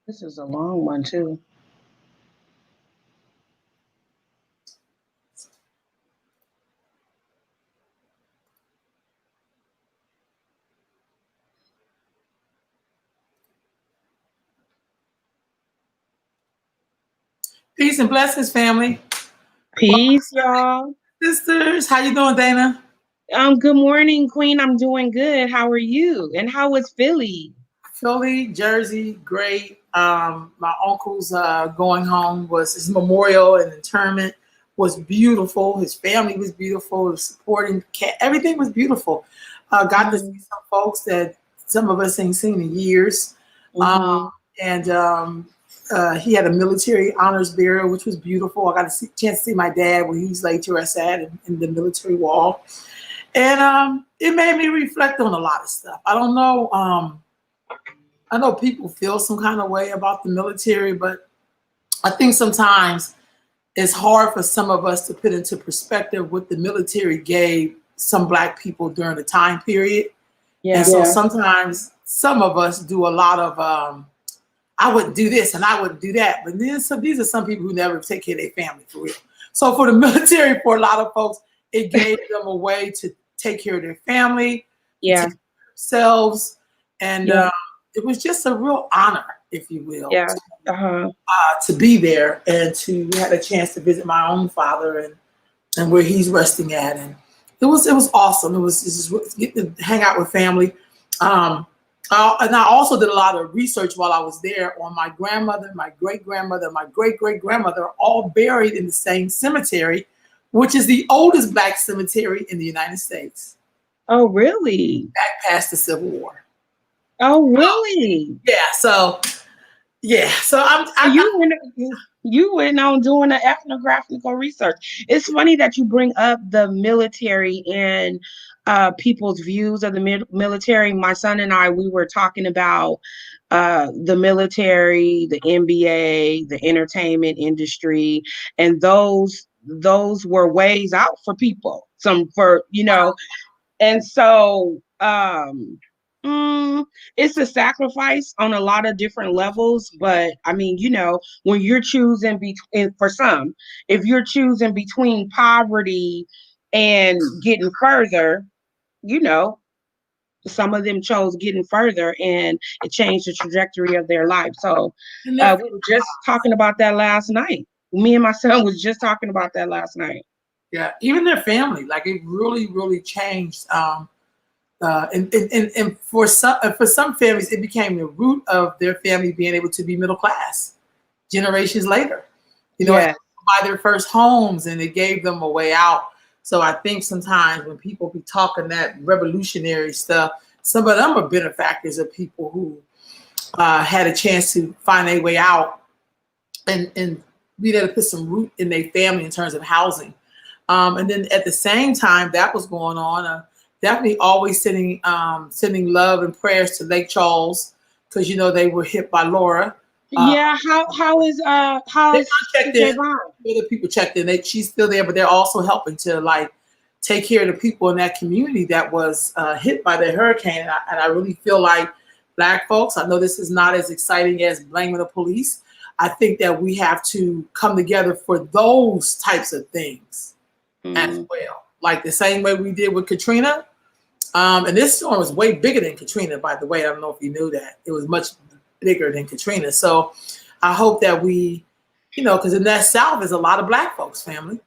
This is a long one too. Peace and blessings, family. Well, Peace, y'all. sisters, how you doing, Dana? Good morning, Queen. I'm doing good. How are you? And how was Philly? Philly, Jersey, great. My uncle's going home was his memorial and interment was beautiful. His family was beautiful. The supporting cat, everything was beautiful. Got to see Mm-hmm. some folks that some of us ain't seen in years. Um, Mm-hmm. and he had a military honors burial, which was beautiful. I got a chance to see my dad when he's laid to rest at in the military wall. And it made me reflect on a lot of stuff. I don't know. I know people feel some kind of way about the military, but I think sometimes it's hard for some of us to put into perspective what the military gave some Black people during the time period. And Yeah. so sometimes some of us do a lot of, I wouldn't do this and I wouldn't do that. But then these are some people who never take care of their family for real. So for the military, for a lot of folks, it gave them a way to take care of their family, to Yeah. take care of themselves. And Yeah. it was just a real honor, if you will, Yeah. Uh-huh. to be there and to had a chance to visit my own father and where he's resting at. And it was awesome. It was just get to hang out with family. Um, and I also did a lot of research while I was there on my grandmother, my great grandmother, my great great grandmother, all buried in the same cemetery, which is the oldest Black cemetery in the United States, Oh, really? back past the Civil War. Oh, really? Yeah, so yeah, so You went on doing the ethnographical research. It's funny that you bring up the military and people's views of the military. My son and I, we were talking about the military, the NBA, the entertainment industry, and those were ways out for people. Some for and so it's a sacrifice on a lot of different levels. But I mean, when you're choosing between, for some, if you're choosing between poverty and getting further, you know, some of them chose getting further and it changed the trajectory of their life. So and their we were just talking about that last night. Me and my son was just talking about that last night. yeah, even their family, like it really, really changed. And for some families, it became the root of their family being able to be middle class generations later. Yeah. Buy their first homes, and it gave them a way out. So I think sometimes when people be talking that revolutionary stuff, some of them are benefactors of people who had a chance to find their way out and be able to put some root in their family in terms of housing. And then at the same time that was going on, definitely always sending love and prayers to Lake Charles because they were hit by Laura. Yeah, They how's checked in. Javon? Other people checked in. She's still there, but they're also helping to like take care of the people in that community that was hit by the hurricane. And I really feel like Black folks. I know this is not as exciting as blaming the police. I think that we have to come together for those types of things as Mm, well, like the same way we did with Katrina. And this storm was way bigger than Katrina, by the way. I don't know if you knew that. It was much bigger than Katrina. So I hope that we, because in that South is a lot of Black folks, family,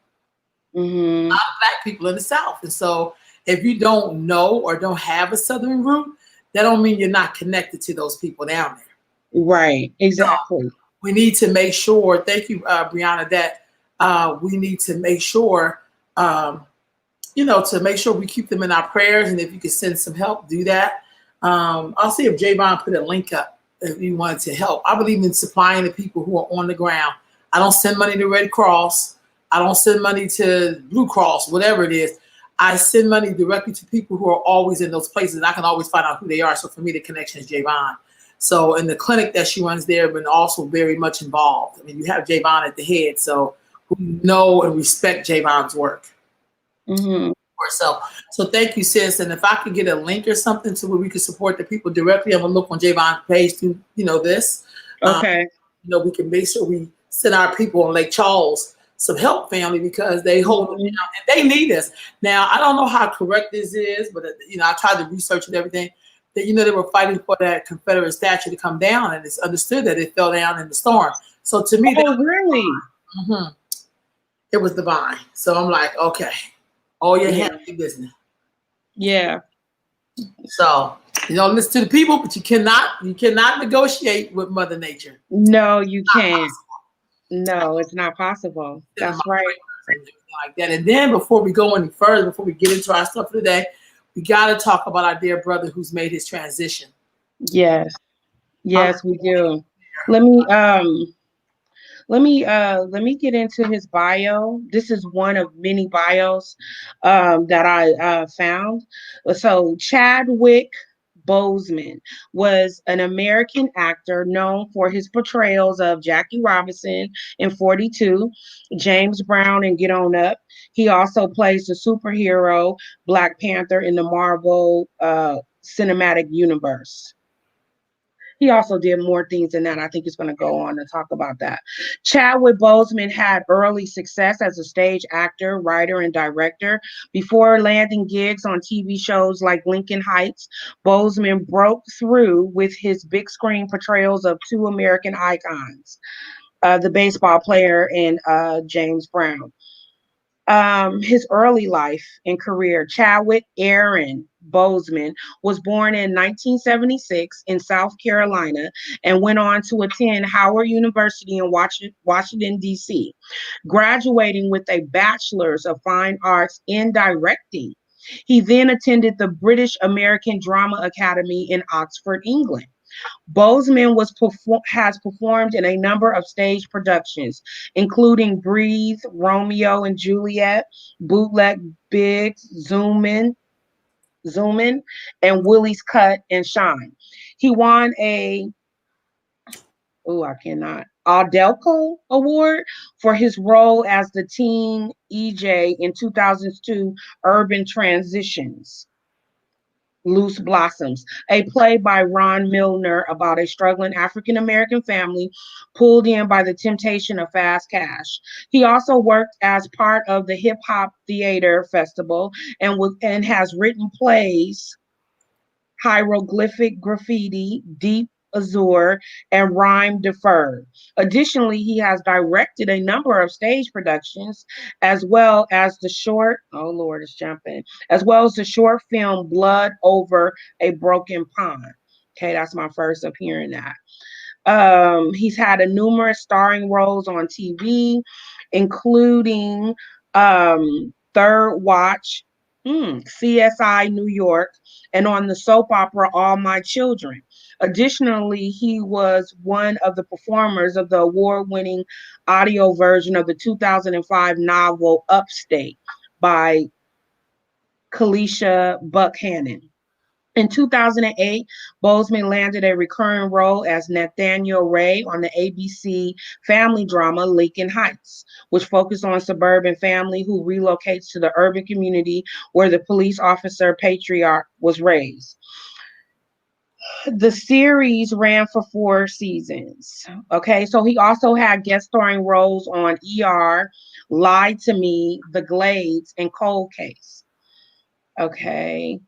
hmm. Black people in the South. And so if you don't know or don't have a Southern root, that don't mean you're not connected to those people down there. Right, So exactly. we need to make sure, thank you, Brianna, that we need to make sure, to make sure we keep them in our prayers. And if you could send some help, do that. I'll see if Javon put a link up if you wanted to help. I believe in supplying the people who are on the ground. I don't send money to Red Cross. I don't send money to Blue Cross, whatever it is. I send money directly to people who are always in those places. And I can always find out who they are. So for me, the connection is Javon. So in the clinic that she runs there, been also very much involved. I mean, you have Javon at the head, so who know and respect Javon's work Hmm. for herself. So thank you, sis. And if I could get a link or something to where we could support the people directly, I'm gonna look on Javon's page to this. Okay. We can make sure we send our people on Lake Charles some help, family, because they hold them Mhm. down and they need us. Now, I don't know how correct this is, but I tried to research and everything. That they were fighting for that Confederate statue to come down, and it's understood that it fell down in the storm. So to me, Oh, really? mhm, it was divine. So I'm like, okay, all your Yeah. hands in business. Yeah. So listen to the people, but you cannot negotiate with Mother Nature. No, you can't. No, it's not possible. And That's right. everything like that. And then before we go any further, before we get into our stuff for today, we got to talk about our dear brother who's made his transition. Yes. I'm Yes, we do. Let me let me get into his bio. This is one of many bios that I found. So Chadwick Boseman was an American actor known for his portrayals of Jackie Robinson in 42, James Brown in Get On Up. He also plays the superhero Black Panther in the Marvel cinematic universe. He also did more things than that. I think he's going to go on to talk about that. Chadwick Boseman had early success as a stage actor, writer, and director. Before landing gigs on TV shows like Lincoln Heights, Boseman broke through with his big screen portrayals of two American icons, the baseball player and James Brown. His early life and career. Chadwick Aaron Boseman was born in 1976 in South Carolina and went on to attend Howard University in Washington, D.C., graduating with a bachelor's of fine arts in directing. He then attended the British American Drama Academy in Oxford, England. Boseman has performed in a number of stage productions, including Breathe, Romeo and Juliet, Bootleg Bigs, Zoom In, and Willie's Cut and Shine. He won I cannot, Aldelco Award for his role as the teen EJ in 2002 Urban Transitions. Loose Blossoms, a play by Ron Milner about a struggling African American family pulled in by the temptation of fast cash. He also worked as part of the Hip Hop Theater Festival and has written plays Hieroglyphic Graffiti, Deep Azure, and Rhyme Deferred. Additionally, he has directed a number of stage productions, as well as the short, oh Lord, it's jumping, as well as the short film Blood Over a Broken Pond. Okay, that's my first of hearing that. He's had a numerous starring roles on TV, including Third Watch, CSI New York, and on the soap opera All My Children. Additionally, he was one of the performers of the award winning audio version of the 2005 novel Upstate by Kalisha Buckhannon. In 2008, Boseman landed a recurring role as Nathaniel Ray on the ABC family drama Lincoln Heights, which focused on a suburban family who relocates to the urban community where the police officer patriarch was raised. The series ran for 4 seasons. Okay, so he also had guest starring roles on ER, Lie to Me, The Glades, and Cold Case. Okay.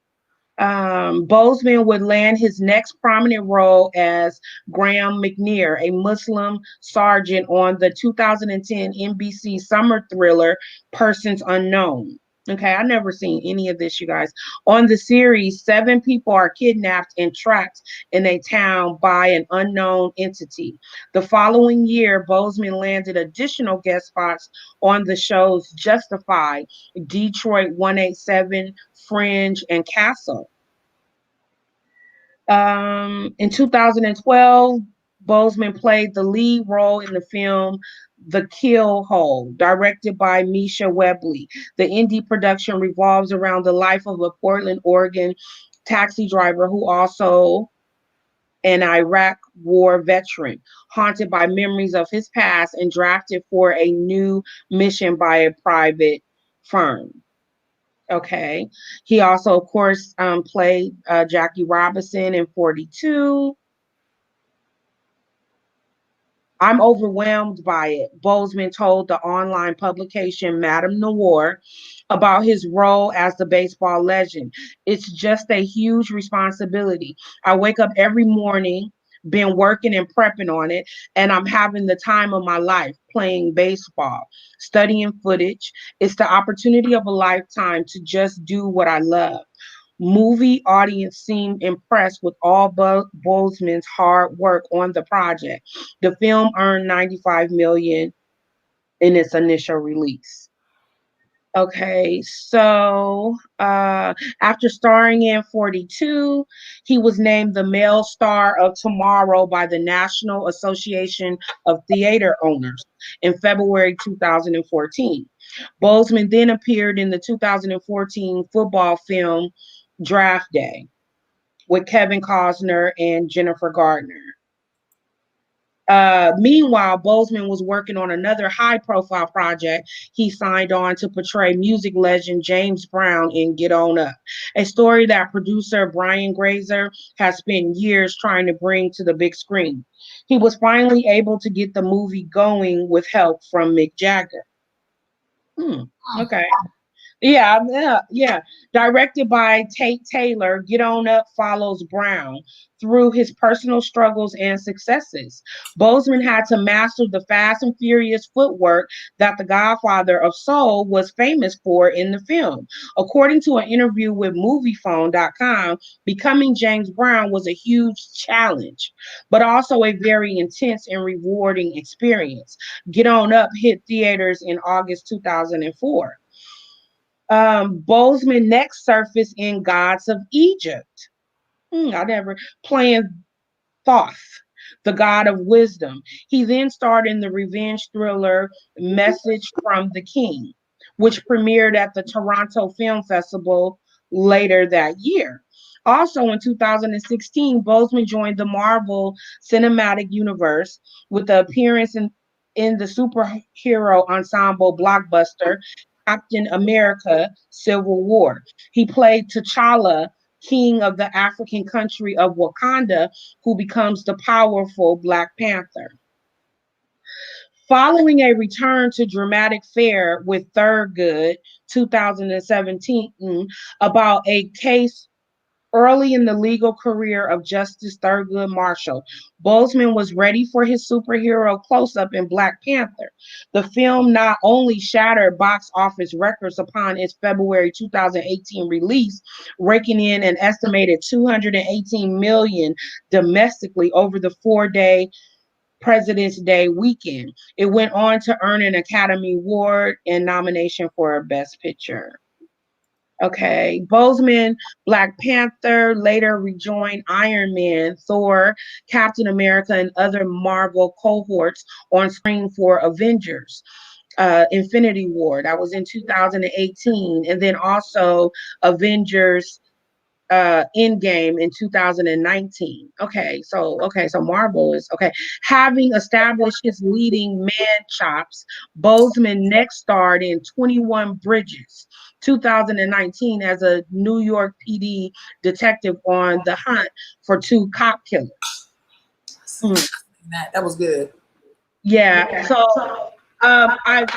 Boseman would land his next prominent role as Graham McNear, a Muslim sergeant on the 2010 NBC summer thriller Persons Unknown. Okay, I never seen any of this, you guys. On the series, 7 people are kidnapped and trapped in a town by an unknown entity. The following year, Boseman landed additional guest spots on the shows Justified, Detroit 187, Fringe, and Castle. In 2012, Boseman played the lead role in the film The Kill Hole, directed by Misha Webley. The indie production revolves around the life of a Portland, Oregon taxi driver who also an Iraq war veteran, haunted by memories of his past and drafted for a new mission by a private firm. Okay. He also, of course, played Jackie Robinson in 42. I'm overwhelmed by it, Bozeman told the online publication Madame Noir about his role as the baseball legend. It's just a huge responsibility. I wake up every morning, been working and prepping on it, and I'm having the time of my life playing baseball, studying footage. It's the opportunity of a lifetime to just do what I love. Movie audience seemed impressed with all Bozeman's hard work on the project. The film earned 95 million in its initial release. Okay, so after starring in 42, he was named the Male Star of Tomorrow by the National Association of Theater Owners in February 2014. Bozeman then appeared in the 2014 football film Draft Day with Kevin Costner and Jennifer Gardner. Meanwhile, Bozeman was working on another high profile project. He signed on to portray music legend James Brown in Get On Up, a story that producer Brian Grazer has spent years trying to bring to the big screen. He was finally able to get the movie going with help from Mick Jagger. Okay. Yeah. Directed by Tate Taylor, Get On Up follows Brown through his personal struggles and successes. Bozeman had to master the fast and furious footwork that the Godfather of Soul was famous for in the film. According to an interview with MoviePhone.com, becoming James Brown was a huge challenge, but also a very intense and rewarding experience. Get On Up hit theaters in August 2004. Bozeman next surfaced in Gods of Egypt. I never playing Thoth, the god of wisdom. He then starred in the revenge thriller Message from the King, which premiered at the Toronto Film Festival later that year. Also in 2016, Bozeman joined the Marvel Cinematic Universe with the appearance in the superhero ensemble blockbuster Captain America Civil War. He played T'Challa, king of the African country of Wakanda, who becomes the powerful Black Panther. Following a return to dramatic fare with Thurgood 2017 about a case early in the legal career of Justice Thurgood Marshall, Bozeman was ready for his superhero close-up in Black Panther. The film not only shattered box office records upon its February 2018 release, raking in an estimated 218 million domestically over the 4-day President's Day weekend. It went on to earn an Academy Award and nomination for Best Picture. Okay, Bozeman, Black Panther, later rejoined Iron Man, Thor, Captain America, and other Marvel cohorts on screen for Avengers. Infinity War, that was in 2018, and then also Avengers Endgame in 2019. So Marvel is okay. Having established his leading man chops, Bozeman next starred in 21 Bridges, 2019, as a New York PD detective on the hunt for two cop killers. That was good. Yeah. So I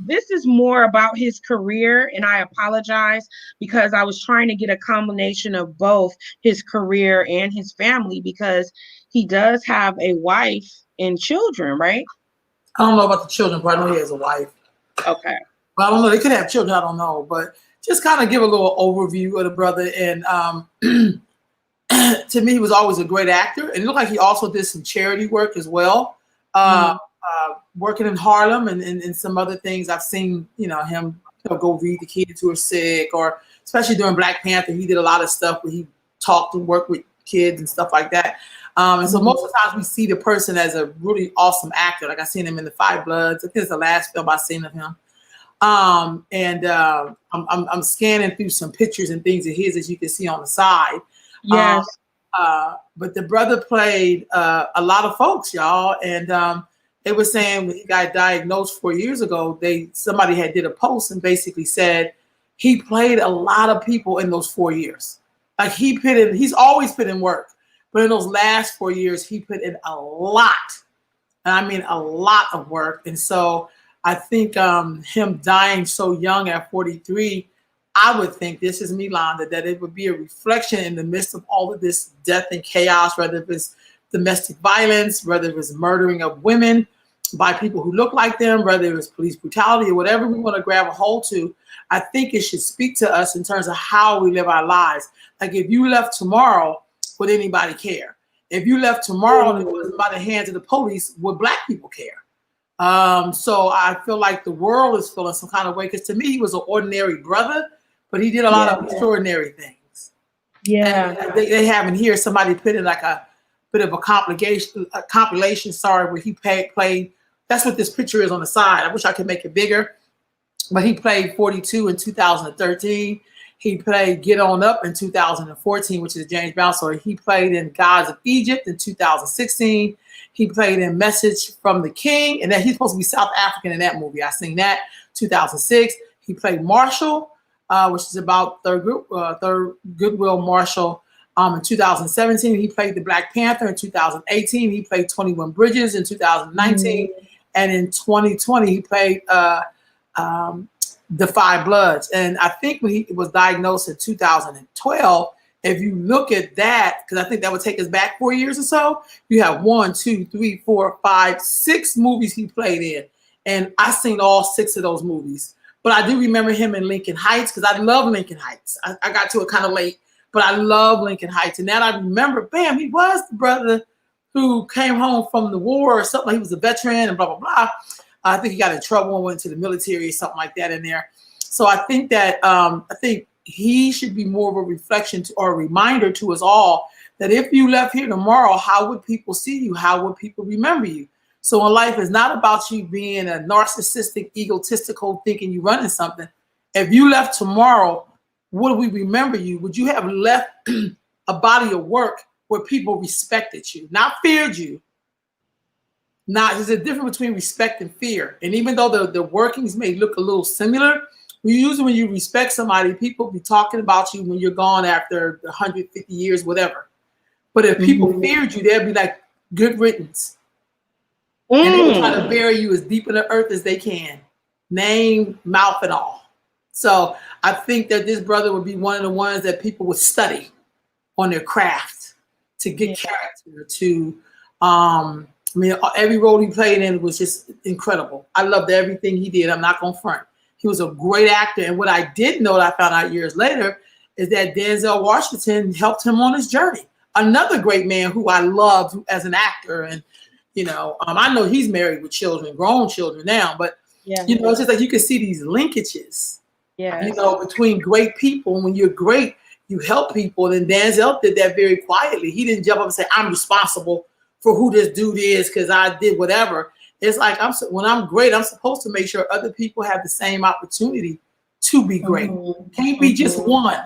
this is more about his career, and I apologize because I was trying to get a combination of both his career and his family because he does have a wife and children, right? I don't know about the children, but I know he has a wife. Okay. But I don't know. They could have children. I don't know. But just kind of give a little overview of the brother. And to me, he was always a great actor. And it looked like he also did some charity work as well. Working in Harlem and some other things. I've seen, him go read the kids who are sick, or especially during Black Panther, he did a lot of stuff where he talked and worked with kids and stuff like that. And so most of the times we see the person as a really awesome actor. Like I seen him in The Five Bloods. I think it's the last film I've seen of him. I'm scanning through some pictures and things of his, as you can see on the side. Yes. But the brother played a lot of folks, y'all. And they were saying when he got diagnosed 4 years ago, somebody had did a post and basically said he played a lot of people in those 4 years. Like he's always put in work, but in those last 4 years, he put in a lot. and I mean a lot of work. And so I think him dying so young at 43, I would think, this is me, Londa, that it would be a reflection in the midst of all of this death and chaos, whether it's domestic violence, whether it was murdering of women by people who look like them, whether it was police brutality or whatever we want to grab a hold to. I think it should speak to us in terms of how we live our lives. Like, if you left tomorrow, would anybody care? If you left tomorrow and it was by the hands of the police, would Black people care? So I feel like the world is feeling some kind of way, because to me, he was an ordinary brother, but he did a lot of extraordinary things. Yeah. And they have in here, somebody put in like a bit of a compilation, where he played. That's what this picture is on the side. I wish I could make it bigger, but he played 42 in 2013. He played Get On Up in 2014, which is a James Brown story. He played in Gods of Egypt in 2016. He played in Message from the King, and then he's supposed to be South African in that movie. I seen that, 2006. He played Marshall, which is about third Goodwill Marshall. In 2017, he played the Black Panther. In 2018, he played 21 Bridges. In 2019, and in 2020, he played The Five Bloods. And I think when he was diagnosed in 2012, if you look at that, because I think that would take us back 4 years or so, you have 1, 2, 3, 4, 5, 6 movies he played in. And I seen all 6 of those movies. But I do remember him in Lincoln Heights, because I love Lincoln Heights. I got to it kind of late, but I love Lincoln Heights. And now I remember, bam, he was the brother who came home from the war or something. He was a veteran and blah, blah, blah. I think he got in trouble and went to the military or something like that in there. So I think that he should be more of a reflection or a reminder to us all that if you left here tomorrow, how would people see you? How would people remember you? So in life, it's not about you being a narcissistic, egotistical, thinking you're running something. If you left tomorrow, would we remember you? Would you have left a body of work where people respected you, not feared you? Now, there's a difference between respect and fear. And even though the workings may look a little similar, usually when you respect somebody, people be talking about you when you're gone after 150 years, whatever. But if people feared you, they'd be like, good riddance. And they would try to bury you as deep in the earth as they can, name, mouth, and all. So I think that this brother would be one of the ones that people would study on their craft to get character, to I mean, every role he played in was just incredible. I loved everything he did. I'm not going to front. He was a great actor. And what I did know that I found out years later is that Denzel Washington helped him on his journey. Another great man who I loved as an actor. And, you know, I know he's married with children, grown children now, but, you know, it's just like you can see these linkages, you know, between great people. When you're great, you help people. And Denzel did that very quietly. He didn't jump up and say, I'm responsible for who this dude is because I did whatever. It's like, when I'm great, I'm supposed to make sure other people have the same opportunity to be great. Can't be just one.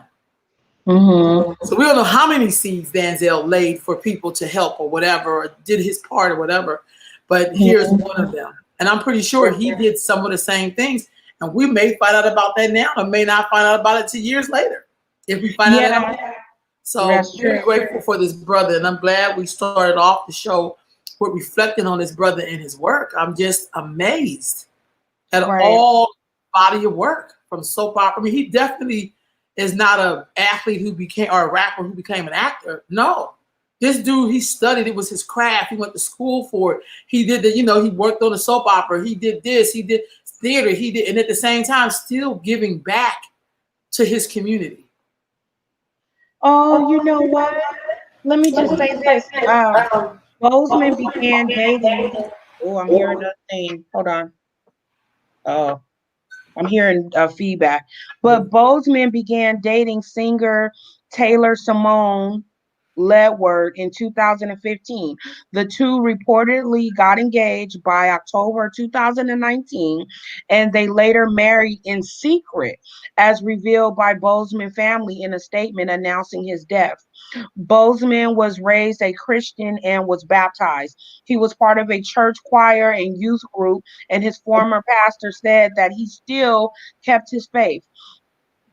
So we don't know how many seeds Denzel laid for people to help or whatever, or did his part or whatever. But here's one of them. And I'm pretty sure he did some of the same things. And we may find out about that now, or may not find out about it 2 years later if we find out. So I'm very grateful for this brother. And I'm glad we started off the show with reflecting on this brother and his work. I'm just amazed at all body of work from soap opera. I mean, he definitely is not an athlete who became, or a rapper who became an actor. No, this dude, he studied. It was his craft. He went to school for it. He did the, you know, he worked on the soap opera. He did this. He did theater. He did, and at the same time, still giving back to his community. Oh, you know what? Let me just say this. Boseman began dating. Oh, I'm hearing a thing. Hold on. Oh, I'm hearing feedback. But Boseman began dating singer Taylor Simone Ledward in 2015. The two reportedly got engaged by October 2019, and they later married in secret, as revealed by Boseman family in a statement announcing his death. Boseman was raised a Christian and was baptized. He was part of a church choir and youth group, and his former pastor said that he still kept his faith.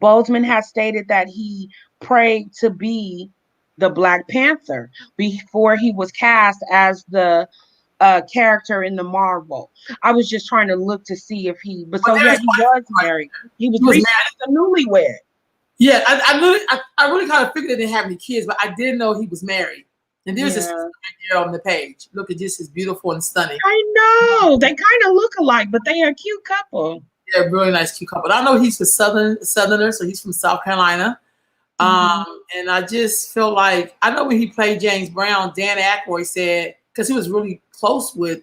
Boseman has stated that he prayed to be the Black Panther before he was cast as the character in the Marvel. I was just trying to look to see if he, but But so yeah, there's he was married. He was he was recently married. a newlywed. Yeah, I really kind of figured they didn't have any kids, but I did know he was married. And there's this Yeah, right there on the page. Look at this, is beautiful and stunning. I know they kind of look alike, but they are a cute couple. Yeah, really nice, cute couple. I know he's a Southerner, so he's from South Carolina. Mhm. And I just feel like I know when he played James Brown, Dan Aykroyd said, because he was really close with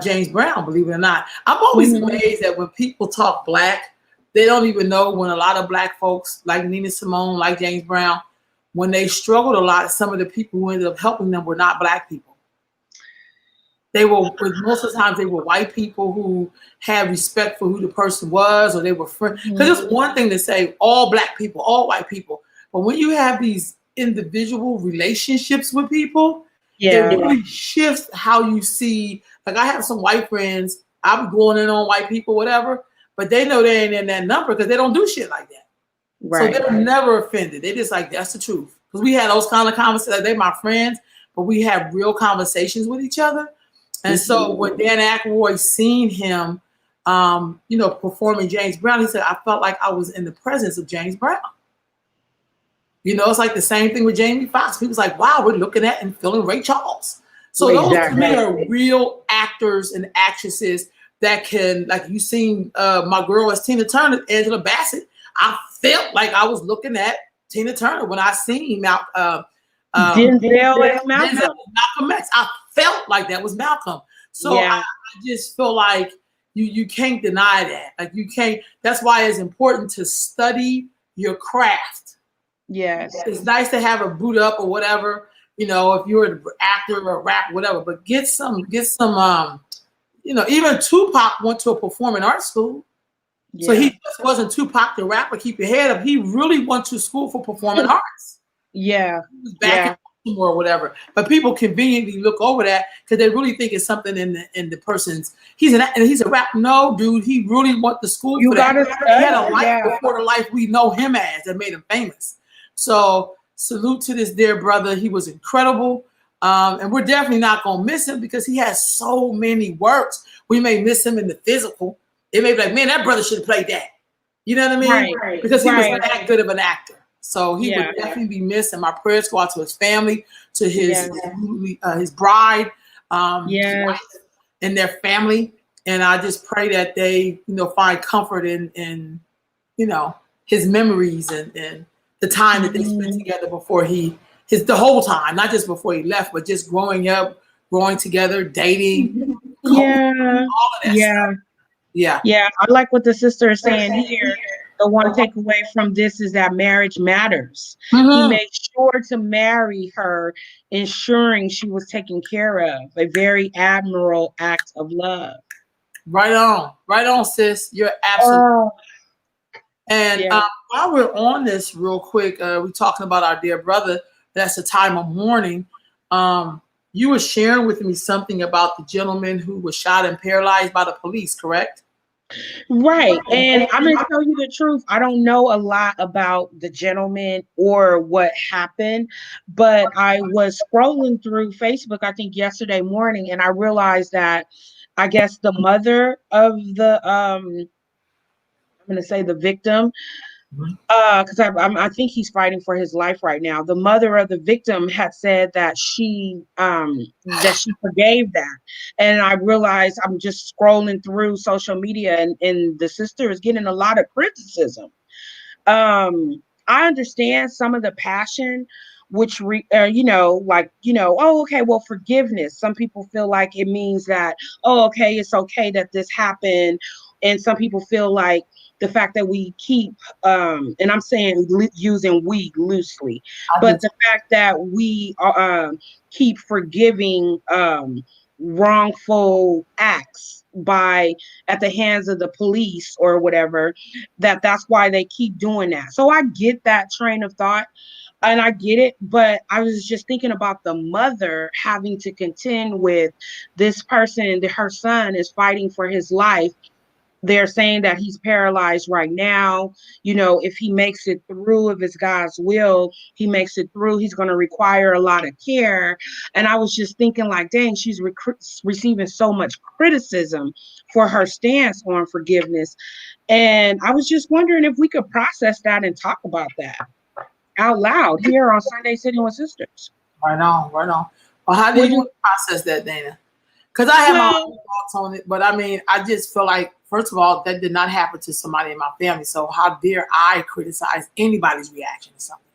James Brown, believe it or not. I'm always Mhm. amazed that when people talk black, they don't even know when a lot of black folks like Nina Simone, like James Brown, when they struggled a lot, some of the people who ended up helping them were not black people. They were, most of the times, they were white people who had respect for who the person was, or they were friends. Because Mhm. it's one thing to say all black people, all white people, but when you have these individual relationships with people, it Yeah, really shifts how you see. Like I have some white friends, I'm going in on white people, whatever, but they know they ain't in that number because they don't do shit like that. So right. they're never offended. They just like, that's the truth. Because we had those kind of conversations. They're my friends, but we have real conversations with each other. And so Mhm. when Dan Aykroyd seen him, performing James Brown, he said, I felt like I was in the presence of James Brown. It's like the same thing with Jamie Foxx. He was like, wow, we're looking at and feeling Ray Charles. So those to me Exactly. are real actors and actresses that can, like you seen my girl as Tina Turner, Angela Bassett. I felt like I was looking at Tina Turner when I seen Denzel as Denzel, Malcolm. Malcolm X. I felt like that was Malcolm. So I Yeah, just feel like you can't deny that. Like you can't. That's why it's important to study your craft. yes, It's nice to have a boot up or whatever, if you're an actor or a rap, whatever, but get some, even Tupac went to a performing arts school. So he yeah, just wasn't Tupac the rapper, keep your head up. He really went to school for performing arts. yeah, He was back in yeah, Baltimore or whatever. But people conveniently look over that because they really think it's something in the person's, he's a rap. No, dude, he really went to school you for that. gotta He had a study. life Yeah, before the life we know him as that made him famous. So salute to this dear brother. He was incredible. And we're definitely not going to miss him because he has so many works. We may miss him in the physical. It may be like, man, that brother should have played that. You know what I mean? right, Because he was right. that good of an actor. So he would Yeah, definitely be missed. And my prayers go out to his family, to his yeah, his bride, his yes. wife, and their family. And I just pray that they, find comfort in his memories and the time that they spent Mhm. together before the whole time, not just before he left, but just growing up, growing together, dating, co Yeah, all of that stuff. yeah, Yeah. yeah. I like what the sister is saying here. The one takeaway from this is that marriage matters. He Mhm. made sure to marry her, ensuring she was taken care of. A very admirable act of love. Right on, sis. You're absolutely. Oh, And yeah. while we're on this, real quick, we're talking about our dear brother. That's a time of mourning. You were sharing with me something about the gentleman who was shot and paralyzed by the police, correct? Right. And I'm going to tell you the truth. I don't know a lot about the gentleman or what happened, but I was scrolling through Facebook, I think yesterday morning, and I realized that I guess the mother of I'm going to say the victim, because I think he's fighting for his life right now. The mother of the victim had said that she forgave that, and I realized I'm just scrolling through social media, and the sister is getting a lot of criticism. I understand some of the passion, which oh, okay, well, forgiveness. Some people feel like it means that, oh, okay, it's okay that this happened, and some people feel like the fact that we keep, and I'm saying using we loosely, I do. but the fact that we keep forgiving wrongful acts by at the hands of the police or whatever, that's why they keep doing that. So I get that train of thought and I get it, but I was just thinking about the mother having to contend with this person, her son is fighting for his life they're saying that he's paralyzed right now. You know, if he makes it through, if it's God's will, he makes it through, he's going to require a lot of care. And I was just thinking, like, dang, she's receiving so much criticism for her stance on forgiveness. And I was just wondering if we could process that and talk about that out loud here on Sunday Sitting with Sisters. Right on, right on. Well, how do you process that, Dana? Because I have my own thoughts on it, but I mean, I just feel like, first of all, that did not happen to somebody in my family. So how dare I criticize anybody's reaction to something?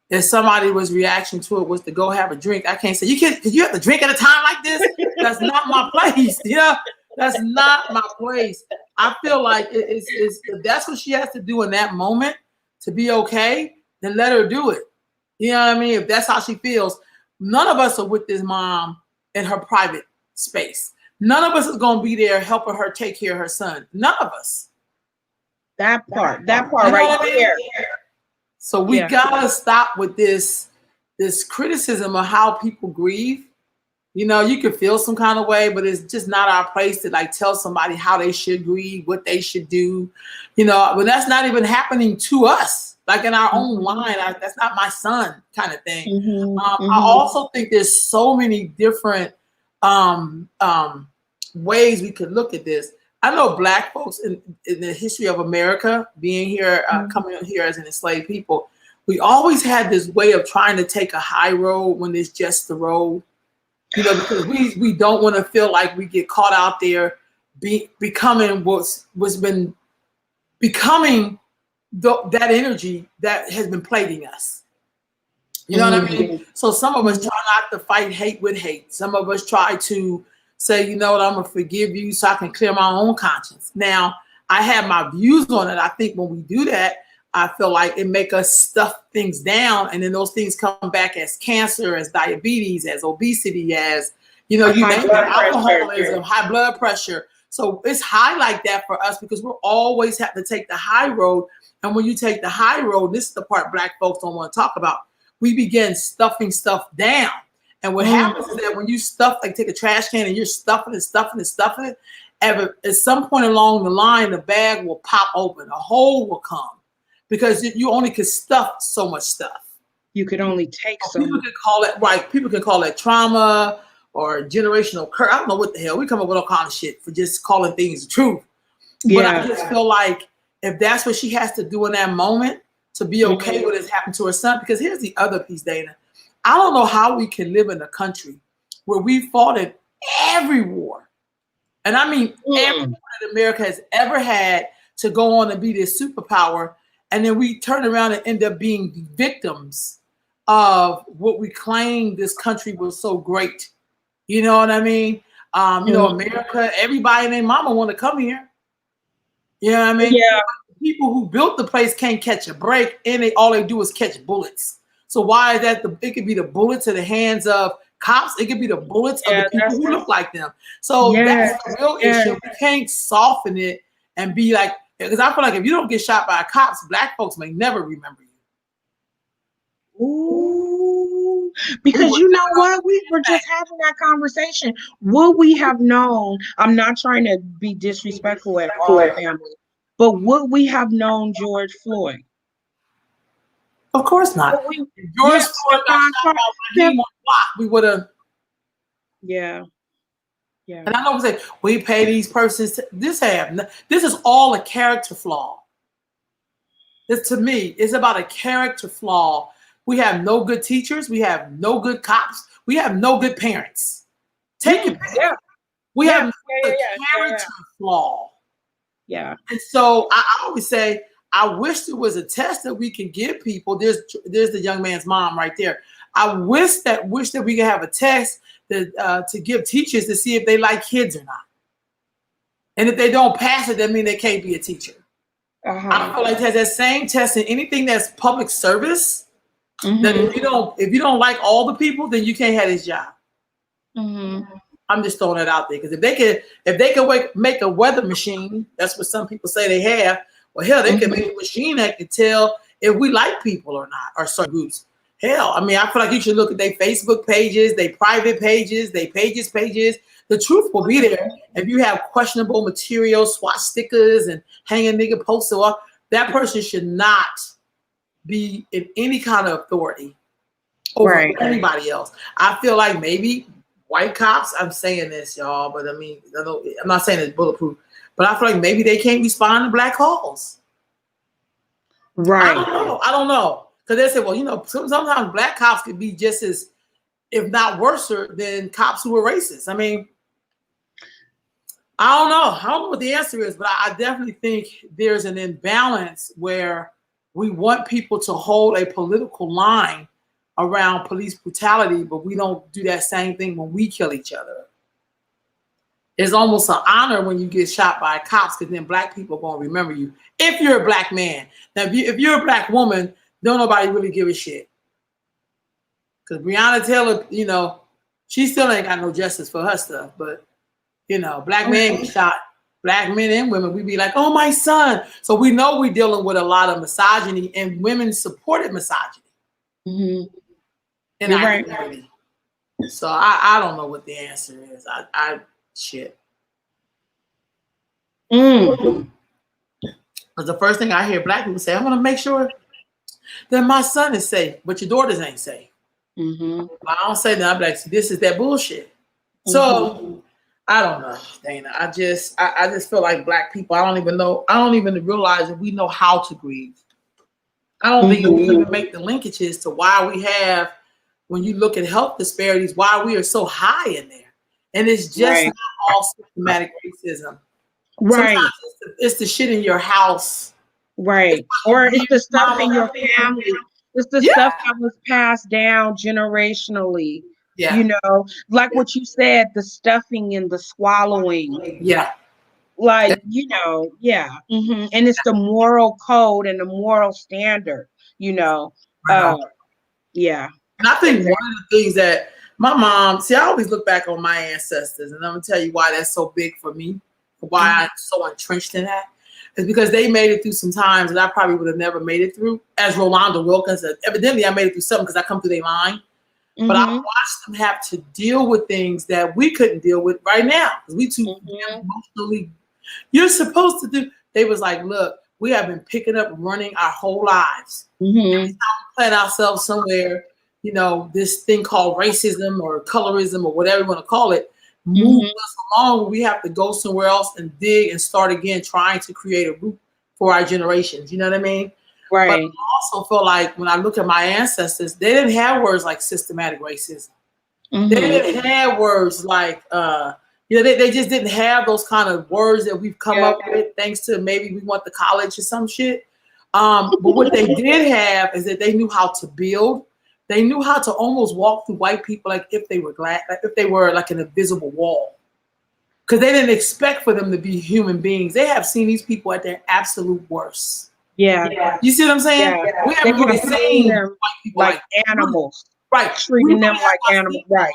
If somebody's reaction to it was to go have a drink, I can't say you can't. You have to drink at a time like this. That's not my place. Yeah, that's not my place. I feel like it's if that's what she has to do in that moment to be okay, then let her do it. You know what I mean? If that's how she feels, none of us are with this mom in her private space. None of us is going to be there helping her take care of her son. None of us. That part right there. So we gotta stop with this criticism of how people grieve. You know, you can feel some kind of way, but it's just not our place to like tell somebody how they should grieve, what they should do. You know, but that's not even happening to us. Like in our own line, that's not my son, kind of thing. I also think there's so many different ways we could look at this. I know Black folks in the history of America, being here, coming here as an enslaved people, we always had this way of trying to take a high road when it's just the road. You know, because we don't want to feel like we get caught out there becoming what's been becoming that energy that has been plaguing us. You know what I mean? So some of us try not to fight hate with hate. Some of us try to say, you know what, I'm going to forgive you so I can clear my own conscience. Now, I have my views on it. I think when we do that, I feel like it make us stuff things down, and then those things come back as cancer, as diabetes, as obesity, as, you know, you name it, alcoholism, high blood pressure. So it's high like that for us because we're always have to take the high road. And when you take the high road, this is the part Black folks don't want to talk about. We begin stuffing stuff down. And what happens is that when you stuff, like take a trash can and you're stuffing it, at some point along the line, the bag will pop open, a hole will come. Because you only could stuff so much stuff. You could only take so people can call it, right? People can call it trauma or generational curse. I don't know what the hell. We come up with all kind of shit for just calling things the truth. But I just feel like if that's what she has to do in that moment to be okay with it happened to her son, because here's the other piece, Dana. I don't know how we can live in a country where we fought in every war. And I mean, every war that America has ever had to go on and be this superpower. And then we turn around and end up being victims of what we claim this country was so great. You know what I mean? You know, America, everybody and their mama want to come here. You know what I mean? Yeah. People who built the place can't catch a break, and all they do is catch bullets. So why is that? It could be the bullets in the hands of cops. It could be the bullets of the people who look like them. So that's the real issue. We can't soften it and be like, because I feel like if you don't get shot by cops, Black folks may never remember you. Ooh, because you know what? We were just having that conversation. Would we have known? I'm not trying to be disrespectful at all, family, but would we have known George Floyd? Of course not. George Floyd got shot by we would have. Yeah. Yeah. And I know we say we pay these persons this is all a character flaw. This to me is about a character flaw. We have no good teachers, we have no good cops, we have no good parents. Take it back. Yeah. We have a character flaw. Yeah. And so I always say, I wish there was a test that we can give people. There's the young man's mom right there. I wish that we could have a test that to give teachers to see if they like kids or not. And if they don't pass it, that means they can't be a teacher. I feel like it has that same test in anything that's public service. That if you don't like all the people, then you can't have this job. I'm just throwing it out there because if they can make a weather machine, that's what some people say they have. Well, hell, they can make a machine that can tell if we like people or not, or certain groups. Hell, I mean, I feel like you should look at their Facebook pages, their private pages, their pages, the truth will be there. If you have questionable material, swat stickers, and hanging nigga poster up, that person should not be in any kind of authority over anybody else. I feel like maybe white cops, I'm saying this, y'all, but I mean, I'm not saying it's bulletproof, but I feel like maybe they can't respond to black calls. Right. I don't know. Because they say, well, you know, sometimes black cops could be just as, if not worse, than cops who are racist. I mean, I don't know. I don't know what the answer is, but I definitely think there's an imbalance where we want people to hold a political line around police brutality, but we don't do that same thing when we kill each other. It's almost an honor when you get shot by cops, because then black people are going to remember you. If you're a black man. Now, if you're a black woman, don't nobody really give a shit. Because Breonna Taylor, you know, she still ain't got no justice for her stuff. But, you know, black men get shot, black men and women, we be like, oh, my son. So we know we're dealing with a lot of misogyny, and women supported misogyny. Mm-hmm. In our community. So I don't know what the answer is. Shit. Because the first thing I hear black people say, I'm going to make sure that my son is safe, but your daughters ain't safe. Mm-hmm. I don't say that. I'm like, this is that bullshit. Mm-hmm. So I don't know, Dana. I just feel like black people, I don't even realize that we know how to grieve. I don't think we even make the linkages to why we have, when you look at health disparities, why we are so high in there. And it's just not all systematic racism. Right. Sometimes it's the shit in your house. Right. Or it's the stuff in your family. It's the stuff that was passed down generationally. Yeah. You know, like what you said, the stuffing and the swallowing. Yeah. Like, you know, Mm-hmm. And it's the moral code and the moral standard, you know. Yeah. And I think one of the things that my mom, see, I always look back on my ancestors, and I'm going to tell you why that's so big for me, why I'm so entrenched in that, is because they made it through some times that I probably would have never made it through. As Rolanda Wilkins, evidently I made it through something because I come through their line. Mm-hmm. But I watched them have to deal with things that we couldn't deal with right now. Because we too emotionally, you're supposed to do. They was like, look, we have been picking up running our whole lives. Mm-hmm. Every time we plant ourselves somewhere, you know, this thing called racism or colorism or whatever you want to call it, move us along. We have to go somewhere else and dig and start again, trying to create a route for our generations. You know what I mean? Right. But I also feel like when I look at my ancestors, they didn't have words like systematic racism. Mm-hmm. They didn't have words like, you know, they just didn't have those kind of words that we've come up with, thanks to maybe we went to college or some shit. But what they did have is that they knew how to build. They knew how to almost walk through white people like if they were if they were like an invisible wall. Because they didn't expect for them to be human beings. They have seen these people at their absolute worst. Yeah. You see what I'm saying? Yeah. We haven't really seen them white people like animals. Right. Treating them like animals. Right.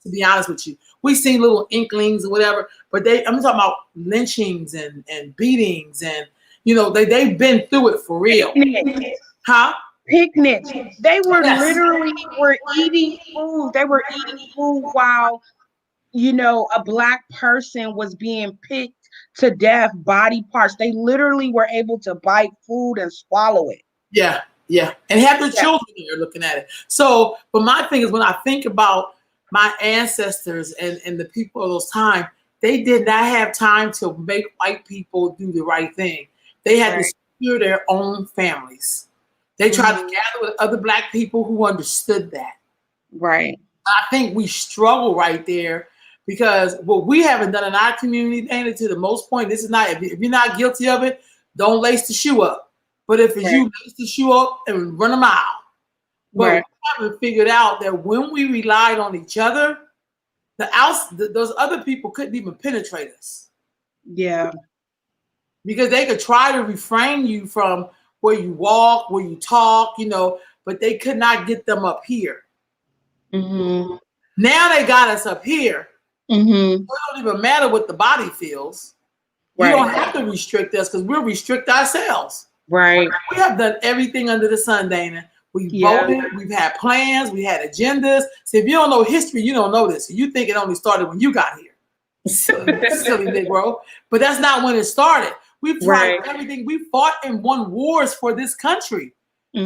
To be honest with you. We've seen little inklings or whatever, but I'm talking about lynchings and beatings, and you know, they've been through it for real. Huh? Picnics. They were literally eating food. They were eating food while, you know, a black person was being picked to death, body parts. They literally were able to bite food and swallow it. Yeah, yeah. And have their children there looking at it. So, but my thing is, when I think about my ancestors and the people of those times, they did not have time to make white people do the right thing. They had to secure their own families. They tried to gather with other black people who understood that. Right. I think we struggle right there because what we haven't done in our community, Dana, to the most point, this is not, if you're not guilty of it, don't lace the shoe up. But if it's you, lace the shoe up and run a mile. But we haven't figured out that when we relied on each other, those other people couldn't even penetrate us. Yeah. Because they could try to refrain you from where you walk, where you talk, you know, but they could not get them up here. Mm-hmm. Now they got us up here. Mm-hmm. It don't even matter what the body feels. Right. You don't have to restrict us because we'll restrict ourselves. Right. We have done everything under the sun, Dana. We voted, we've had plans, we had agendas. So if you don't know history, you don't know this. You think it only started when you got here. Silly Negro. But that's not when it started. We've tried everything. We fought and won wars for this country,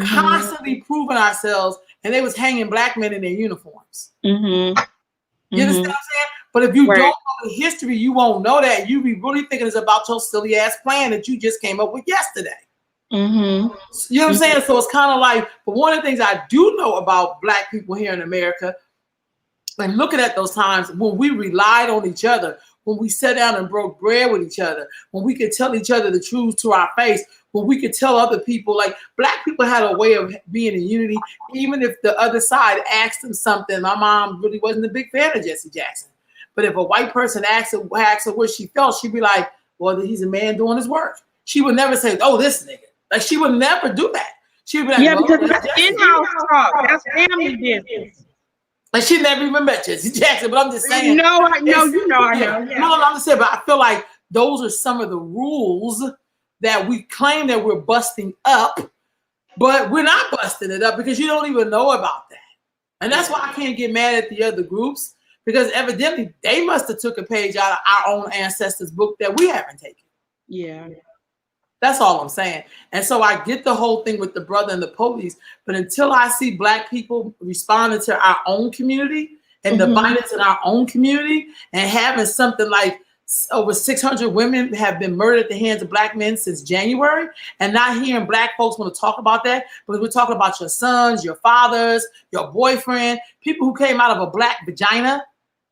constantly proving ourselves, and they was hanging black men in their uniforms. You understand what I'm saying? But if you don't know the history, you won't know that. You be really thinking it's about your silly ass plan that you just came up with yesterday. You know what I'm saying? So it's kind of like, but one of the things I do know about black people here in America, and looking at those times when we relied on each other, when we sat down and broke bread with each other, when we could tell each other the truth to our face, when we could tell other people, like black people had a way of being in unity, even if the other side asked them something. My mom really wasn't a big fan of Jesse Jackson. But if a white person asked her what she felt, she'd be like, well, he's a man doing his work. She would never say, oh, this nigga. Like, she would never do that. She would be like, yeah, because that's in-house talk. That's family business. Like, she never even met Jesse Jackson, but I'm just saying. No, I know, you know, I know. Yeah. No, I'm just saying, but I feel like those are some of the rules that we claim that we're busting up, but we're not busting it up because you don't even know about that. And that's why I can't get mad at the other groups, because evidently they must have took a page out of our own ancestors' book that we haven't taken. Yeah. That's all I'm saying. And so I get the whole thing with the brother and the police, but until I see black people responding to our own community and the violence in our own community, and having something like over 600 women have been murdered at the hands of black men since January, and not hearing black folks want to talk about that, because we're talking about your sons, your fathers, your boyfriend, people who came out of a black vagina.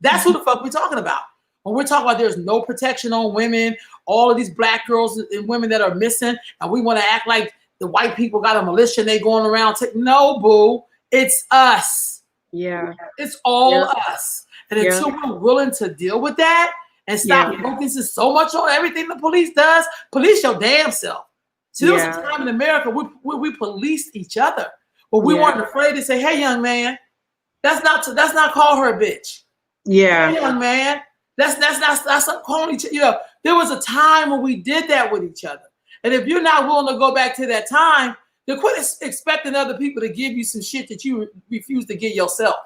That's who the fuck we're talking about. When we're talking about there's no protection on women, all of these black girls and women that are missing, and we want to act like the white people got a militia and they going around. No, boo, it's us. Yeah. It's all us. And until we're willing to deal with that and stop focusing so much on everything the police does, police your damn self. See, there was a time in America we policed each other, but we weren't afraid to say, hey, young man, that's not call her a bitch. Yeah. Hey, young man. That's not calling each other. You know, there was a time when we did that with each other. And if you're not willing to go back to that time, then quit expecting other people to give you some shit that you refuse to give yourself.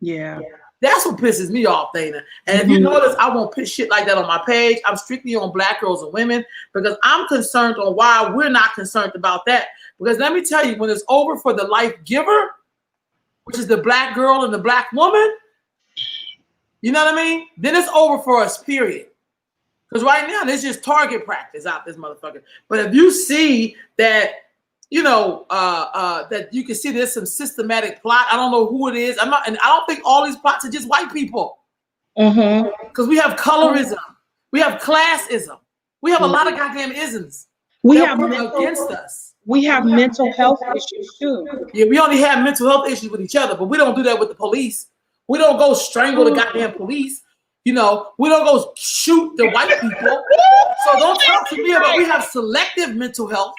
Yeah. That's what pisses me off, Dana. And if you notice, I won't put shit like that on my page. I'm strictly on black girls and women because I'm concerned on why we're not concerned about that. Because let me tell you, when it's over for the life giver, which is the black girl and the black woman, you know what I mean? Then it's over for us, period. Because right now, there's just target practice out this motherfucker. But if you see that, you know, that you can see there's some systematic plot. I don't know who it is. And I don't think all these plots are just white people. Because we have colorism. We have classism. We have a lot of goddamn isms. We have against us. We have mental health issues too. Yeah, we only have mental health issues with each other, but we don't do that with the police. We don't go strangle the goddamn police. You know, we don't go shoot the white people. So don't talk to me about we have selective mental health.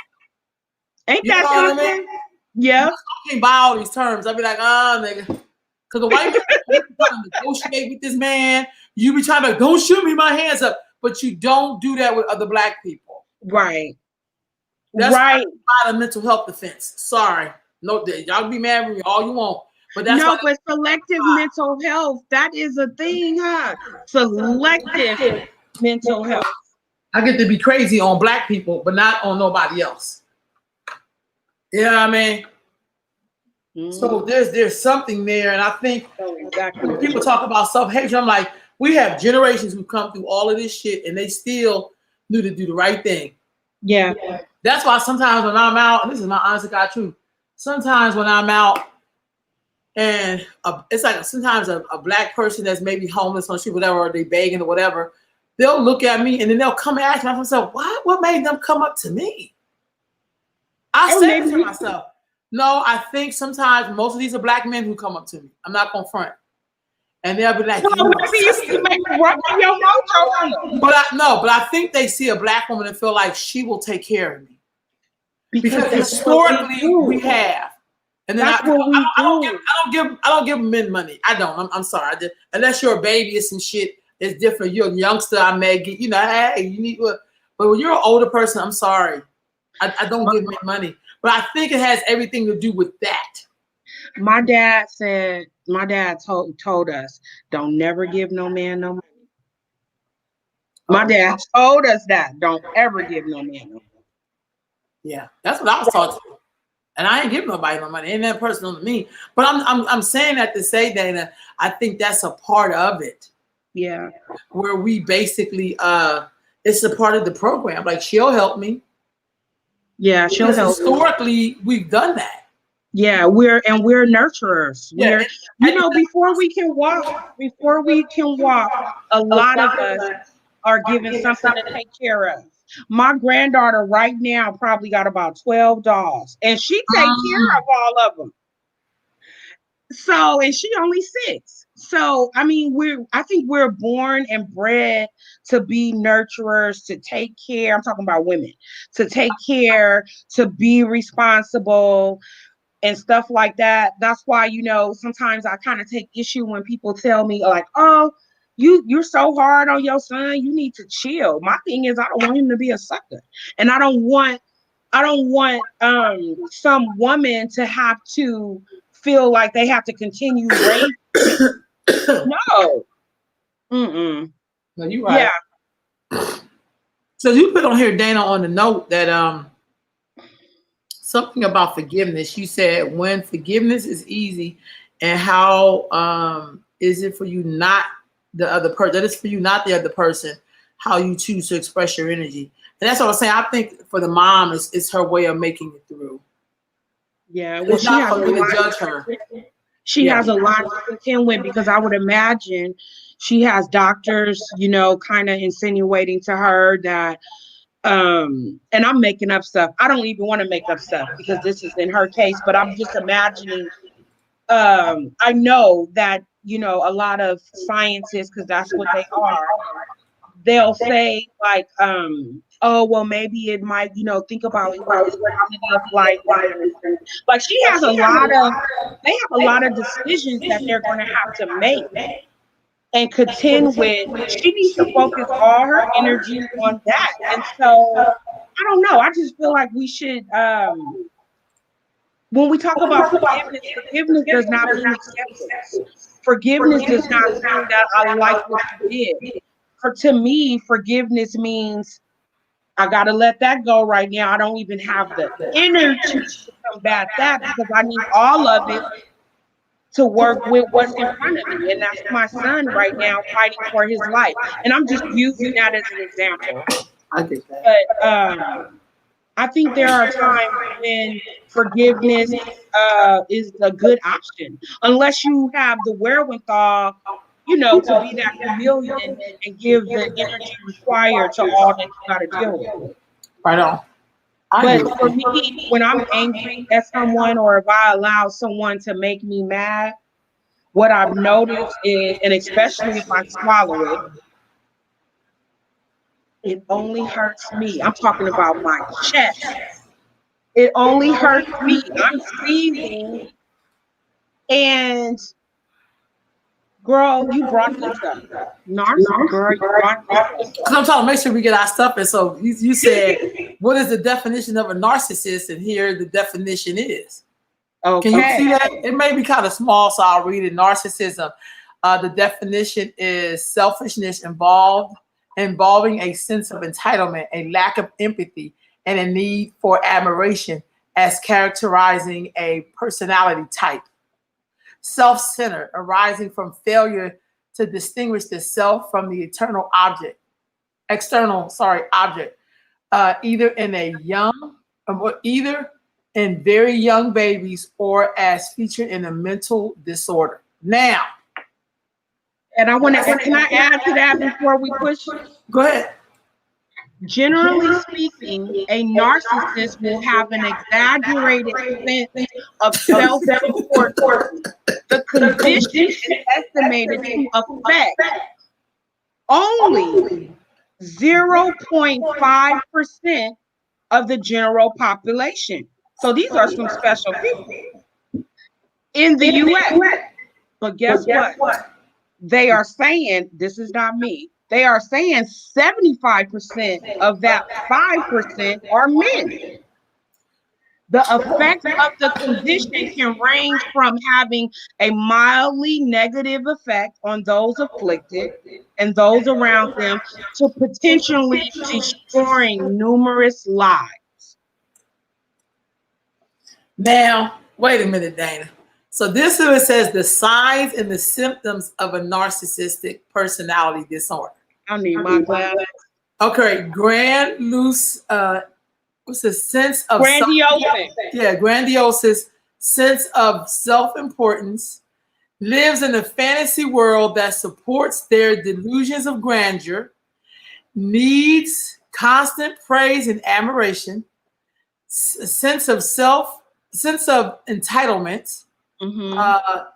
Ain't that something? Yeah. I can't buy all these terms. I'll be like, nigga. Because the white man trying to negotiate with this man. You be trying to, don't shoot me, my hands up. But you don't do that with other black people. Right. That's not a mental health defense. Sorry. No, y'all be mad with me all you want. But that's but selective mental health, that is a thing, huh? Selective mental health. I get to be crazy on black people, but not on nobody else. You know what I mean? So there's something there, and I think when people talk about self-hatred, I'm like, we have generations who come through all of this shit, and they still knew to do the right thing. Yeah. That's why sometimes when I'm out, and this is my honest to God truth, sometimes when I'm out, and it's like sometimes a black person that's maybe homeless on street, whatever, or they begging or whatever, they'll look at me and then they'll come and ask me myself, what made them come up to me? I say to myself, no, I think sometimes most of these are black men who come up to me. I'm not gonna front. And they'll be like, well, maybe you make rub your mojo. But I think they see a black woman and feel like she will take care of me. Because historically we have. And then I don't give men money. I don't. I'm sorry. Unless you're a baby or some shit, it's different. You're a youngster. I may get, you know, hey, you need what? But when you're an older person, I'm sorry. I don't give men money. But I think it has everything to do with that. My dad told us, don't never give no man no money. My dad told us that. Don't ever give no man no money. Yeah, that's what I was taught to do. And I ain't giving nobody no money. Ain't that personal to me. But I'm saying that to say, Dana, I think that's a part of it. Yeah. Where we basically it's a part of the program. Like, she'll help me. Yeah, she'll Because help. historically we've done that. Yeah, we're nurturers. Yeah. We're, before we can walk, a lot of us are given something to take care of. My granddaughter right now probably got about 12 dolls, and she take care of all of them. So, and she only 6. So, I mean, I think we're born and bred to be nurturers, to take care. I'm talking about women, to take care, to be responsible and stuff like that. That's why, sometimes I kind of take issue when people tell me like, oh, you're so hard on your son, you need to chill. My thing is, I don't want him to be a sucker. And I don't want some woman to have to feel like they have to continue raising. No. Mm-mm. No, you right. Yeah. So you put on here, Dana, on the note that something about forgiveness. You said when forgiveness is easy, and how is it for you not the other person? That is for you not the other person. How you choose to express your energy, and that's what I'm saying. I think for the mom, it's her way of making it through. Yeah, well, she not for me to judge her. She has a lot to contend with, because I would imagine she has doctors, kind of insinuating to her that, and I'm making up stuff. I don't even want to make up stuff because this is in her case, but I'm just imagining. I know that, a lot of scientists, because that's what they are, they'll say like, oh, well, maybe it might, think about quality of life. Like, they have a lot of decisions that they're going to have to make and contend with. She needs to focus all her energy on that. And so, I don't know. I just feel like we should, when we talk about forgiveness does not mean acceptance. Forgiveness does not mean that I like what you did. To me, forgiveness means I got to let that go right now. I don't even have the energy to combat that, because I need all of it to work with what's in front of me. And that's my son right now fighting for his life. And I'm just using that as an example. I get that. But I think there are times when forgiveness is a good option, unless you have the wherewithal, to be that chameleon and give the energy required to all that you got to deal with. Right on. But for me, when I'm angry at someone, or if I allow someone to make me mad, what I've noticed is, and especially if I swallow it, it only hurts me. I'm talking about my chest. It only hurts me. I'm seething. And girl, you brought this up. Narcissist, girl, you brought this up. Because I'm trying to make sure we get our stuff. And so you said, what is the definition of a narcissist? And here the definition is. Okay. Can you see that? It may be kind of small, so I'll read it. Narcissism. The definition is selfishness involving a sense of entitlement, a lack of empathy, and a need for admiration as characterizing a personality type. Self-centered, arising from failure to distinguish the self from the external object, either in very young babies or as featured in a mental disorder. Now, and can I add to that before we push? Go ahead. Generally speaking, a narcissist will have an exaggerated sense of self-importance. The condition is estimated to affect only 0.5% of the general population. So these are some special people in the U.S. But guess what? They are saying, this is not me, they are saying 75% of that 5% are men. The effects of the condition can range from having a mildly negative effect on those afflicted and those around them to potentially destroying numerous lives. Now, wait a minute, Dana. So this is what it says: the signs and the symptoms of a narcissistic personality disorder. I need my glasses. Okay, what's the sense of grandiose sense of self-importance, lives in a fantasy world that supports their delusions of grandeur, needs constant praise and admiration, sense of entitlement,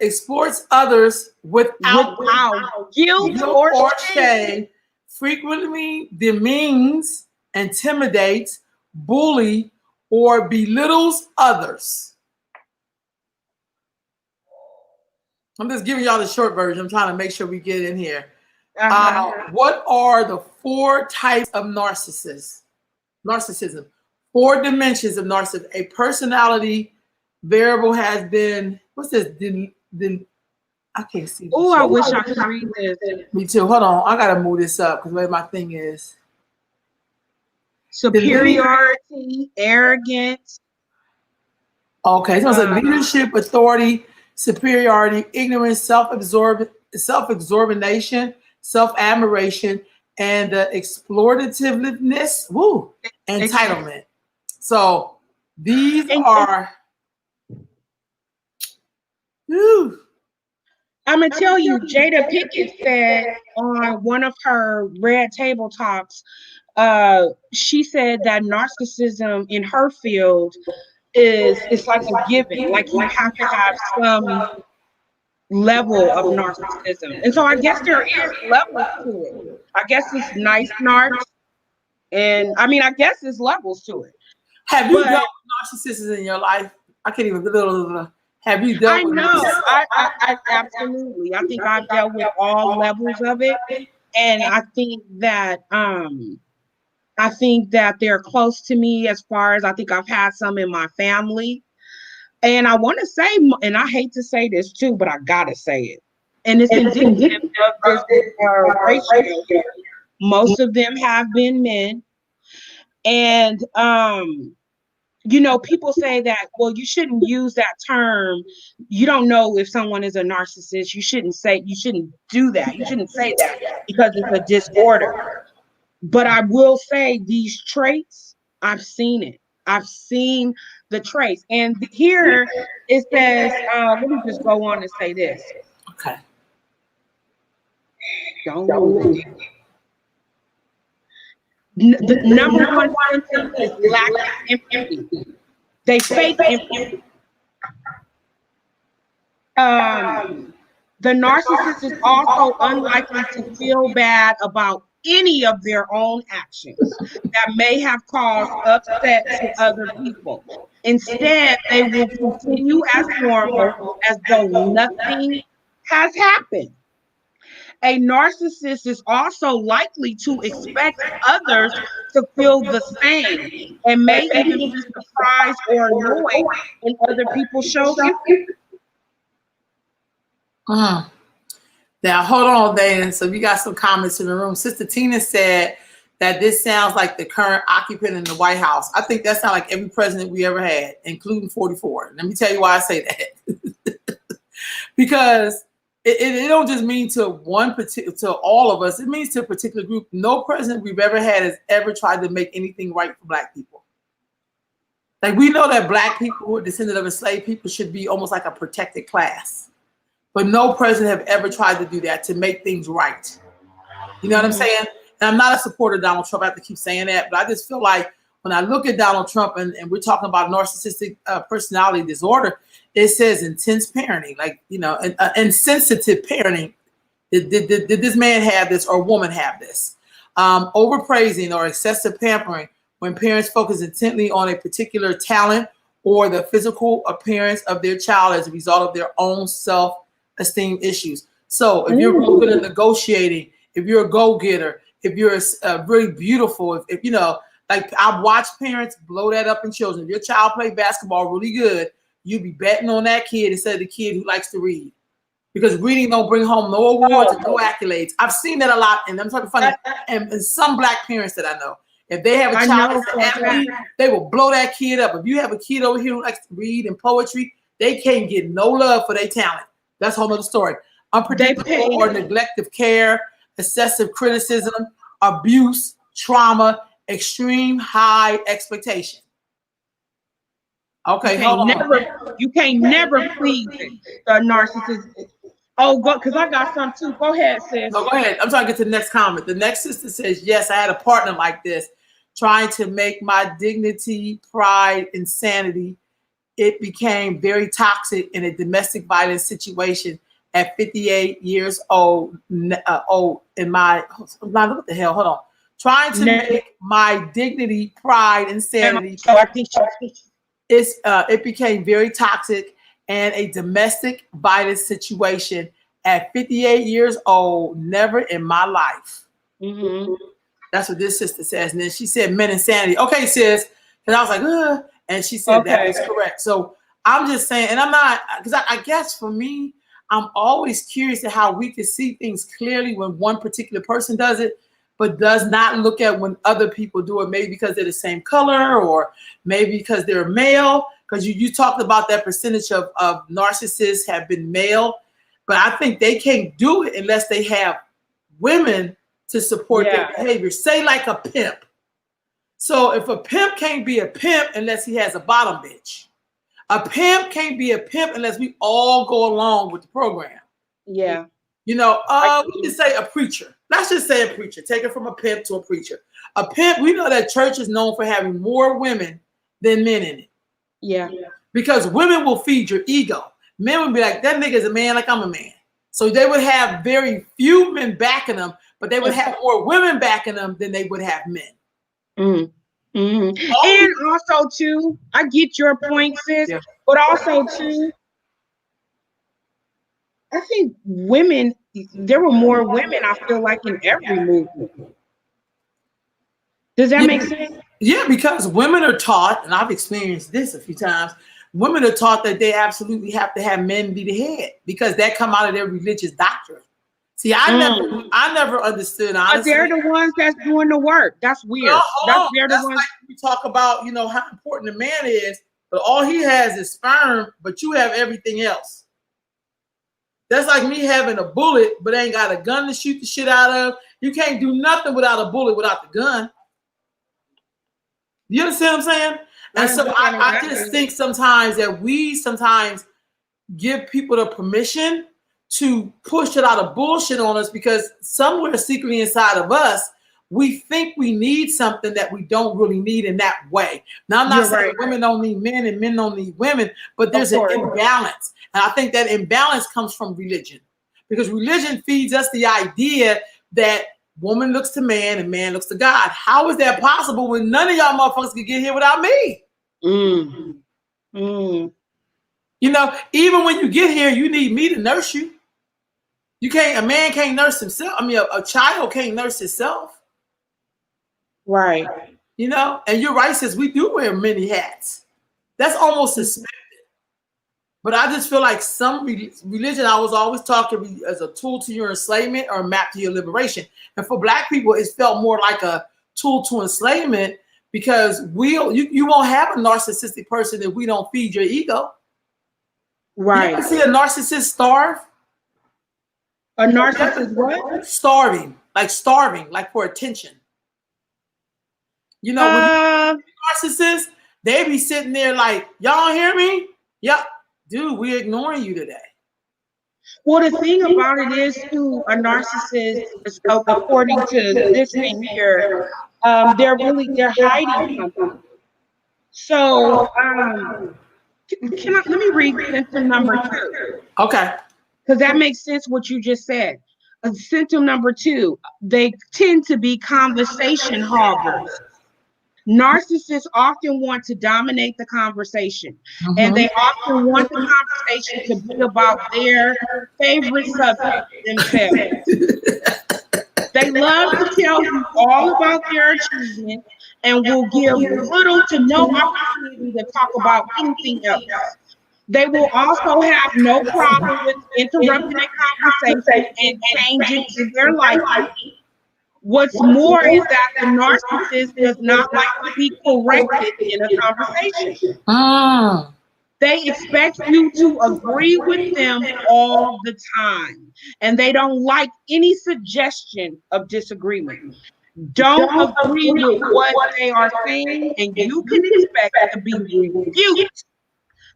exploits others without guilt or shame, frequently demeans, intimidates, bully, or belittles others. I'm just giving y'all the short version. I'm trying to make sure we get in here. What are the 4 types of narcissism? 4 dimensions of narcissism. A personality variable has been, what's this? I can't see. Oh, I wish I could read this. Me too. Hold on. I got to move this up because where my thing is. Superiority, arrogance. Okay, so it's leadership, authority, superiority, ignorance, self-absorption, self-admiration, and exploitativeness, entitlement. So these are. I'm gonna tell you, Jada Pinkett said on one of her Red Table Talks, she said that narcissism in her field it's like a given, like you have to have some level of narcissism. And so I guess there is levels to it. I guess it's nice narcs, and I mean I guess there's levels to it. Have you dealt with narcissists in your life? I can't even have you dealt with I absolutely. I think I've dealt with all levels of it. And I think that they're close to me as far as I think I've had some in my family. And I want to say, and I hate to say this too, but I gotta say it. And it's indicative of this ratio. Most of them have been men. And you know, people say that, well, you shouldn't use that term. You don't know if someone is a narcissist. You shouldn't do that. You shouldn't say that because it's a disorder. But I will say these traits, I've seen it. I've seen the traits. And here it says, let me just go on and say this. Okay. Don't move. The number one symptom is lack of empathy. They fake empathy. The narcissist is also unlikely to feel bad about any of their own actions that may have caused upset to other people. Instead, they will continue as normal as though nothing has happened. A narcissist is also likely to expect others to feel the same and may even be surprised or annoyed when other people show it. Now, hold on, Dan. So we got some comments in the room. Sister Tina said that this sounds like the current occupant in the White House. I think that sounds like every president we ever had, including 44. Let me tell you why I say that. Because it don't just mean to all of us. It means to a particular group. No president we've ever had has ever tried to make anything right for Black people. Like, we know that Black people who are descended of enslaved people should be almost like a protected class. But no president have ever tried to do that, to make things right. You know what I'm saying? And I'm not a supporter of Donald Trump. I have to keep saying that. But I just feel like when I look at Donald Trump and we're talking about narcissistic personality disorder, it says intense parenting, like, you know, insensitive parenting. Did this man have this or woman have this? Overpraising or excessive pampering when parents focus intently on a particular talent or the physical appearance of their child as a result of their own self-esteem issues. So if you're real good at negotiating, if you're a go-getter, if you're really beautiful, if you know, Like I watch parents blow that up in children. If your child play basketball really good, you be betting on that kid instead of the kid who likes to read. Because reading don't bring home no awards and no accolades. I've seen that a lot, and I'm talking funny. And some Black parents that I know, if they have a child that's an athlete, they will blow that kid up. If you have a kid over here who likes to read and poetry, they can't get no love for their talent. That's a whole other story. Unpredictable or neglective care, excessive criticism, abuse, trauma, extreme high expectation. Okay, hold on. You can't never please a narcissist. Oh, because I got some too. Go ahead, sis. No, go ahead. I'm trying to get to the next comment. The next sister says, yes, I had a partner like this, trying to make my dignity, pride, and sanity. It became very toxic in a domestic violence situation at 58 years old. In my, what the hell? Hold on. Trying to make my dignity, pride, and sanity. So I think it became very toxic and a domestic violence situation at 58 years old. Never in my life. Mm-hmm. That's what this sister says. And then she said men insanity. Okay, sis. And I was like, ugh. And she said that is correct. So I'm just saying, and I'm not, because I guess for me, I'm always curious at how we can see things clearly when one particular person does it, but does not look at when other people do it, maybe because they're the same color or maybe because they're male. Because you talked about that percentage of narcissists have been male, but I think they can't do it unless they have women to support their behavior. Say like a pimp. So if a pimp can't be a pimp unless he has a bottom bitch. A pimp can't be a pimp unless we all go along with the program. Yeah. You know, we can say a preacher. Let's just say a preacher. Take it from a pimp to a preacher. A pimp, we know that church is known for having more women than men in it. Yeah. Because women will feed your ego. Men would be like, that nigga's a man like I'm a man. So they would have very few men backing them, but they would have more women backing them than they would have men. Mm-hmm. Mm-hmm. And also, too, I get your point, sis, but also, too, I think women, there were more women, I feel like, in every movement. Does that make sense? Yeah, because women are taught, and I've experienced this a few times, women are taught that they absolutely have to have men be the head because that come out of their religious doctrine. See, I never understood, honestly. But they're the ones that's doing the work. That's weird. They're the ones. Like we talk about, you know, how important a man is, but all he has is sperm, but you have everything else. That's like me having a bullet, but ain't got a gun to shoot the shit out of. You can't do nothing without a bullet without the gun. You understand what I'm saying? And so I just think sometimes that we sometimes give people the permission to push a lot of bullshit on us because somewhere secretly inside of us, we think we need something that we don't really need in that way. Now, I'm not saying women don't need men and men don't need women, but there's an imbalance. And I think that imbalance comes from religion because religion feeds us the idea that woman looks to man and man looks to God. How is that possible when none of y'all motherfuckers can get here without me? You know, even when you get here, you need me to nurse you. A man can't nurse himself. I mean, a child can't nurse itself. Right. You know, and you're right, sis, we do wear many hats. That's almost suspected. But I just feel like some religion, I was always talking as a tool to your enslavement or a map to your liberation. And for Black people, it felt more like a tool to enslavement because you won't have a narcissistic person if we don't feed your ego. Right. You ever see a narcissist starve? A narcissist what? Starving, like for attention. You know, when narcissists, they be sitting there like, y'all hear me? Yep. Dude, we're ignoring you today. Well, the thing about it is, too, a narcissist, according to this thing here, they're hiding something. So, let me read symptom number 2. Okay. Because that makes sense what you just said. Symptom number 2, they tend to be conversation hoggers. Narcissists often want to dominate the conversation, and they often want the conversation to be about their favorite subject themselves. They love to tell you all about their achievements and will give little to no opportunity to talk about anything else. They will also have no problem with interrupting a conversation and changing to their liking. What's more is that the narcissist does not like to be corrected in a conversation. They expect you to agree with them all the time, and they don't like any suggestion of disagreement. Don't agree with what they are saying, and you can expect to be rebuked,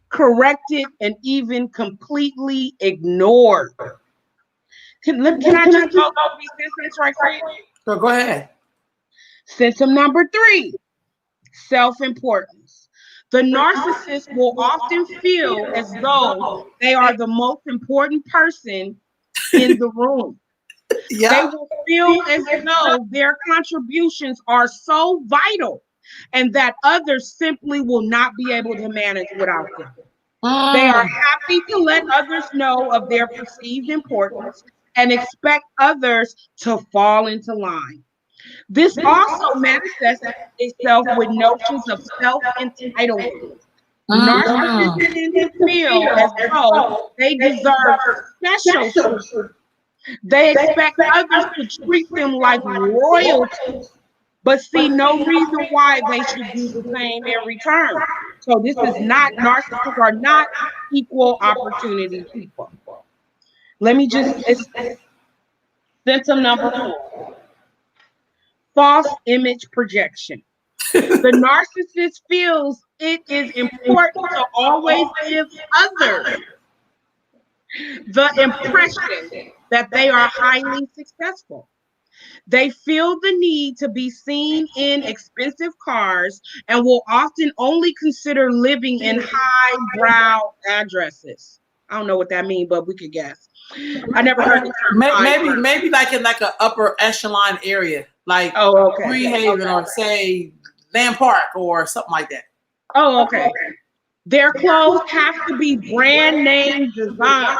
corrected, and even completely ignored. Can I just go over these symptoms right quick? So go ahead. Symptom number 3, self-importance. The narcissist will often feel as though they are the most important person in the room. Yeah. They will feel as though their contributions are so vital and that others simply will not be able to manage without them. They are happy to let others know of their perceived importance and expect others to fall into line. This also manifests itself with notions of self-entitlement. Narcissists tend to feel as though they deserve special treatment. They expect others to treat them like royalty, but see no reason why they should do the same in return. So this is not, narcissists are not equal opportunity people. Let me just, symptom number 4, false image projection. The narcissist feels it is important to always give others the impression that they are highly successful. They feel the need to be seen in expensive cars and will often only consider living in highbrow addresses. I don't know what that means, but we could guess. I never heard the term. Maybe like in like an upper echelon area, like Freehaven or say Land Park or something like that. Oh, okay. Their clothes have to be brand name design.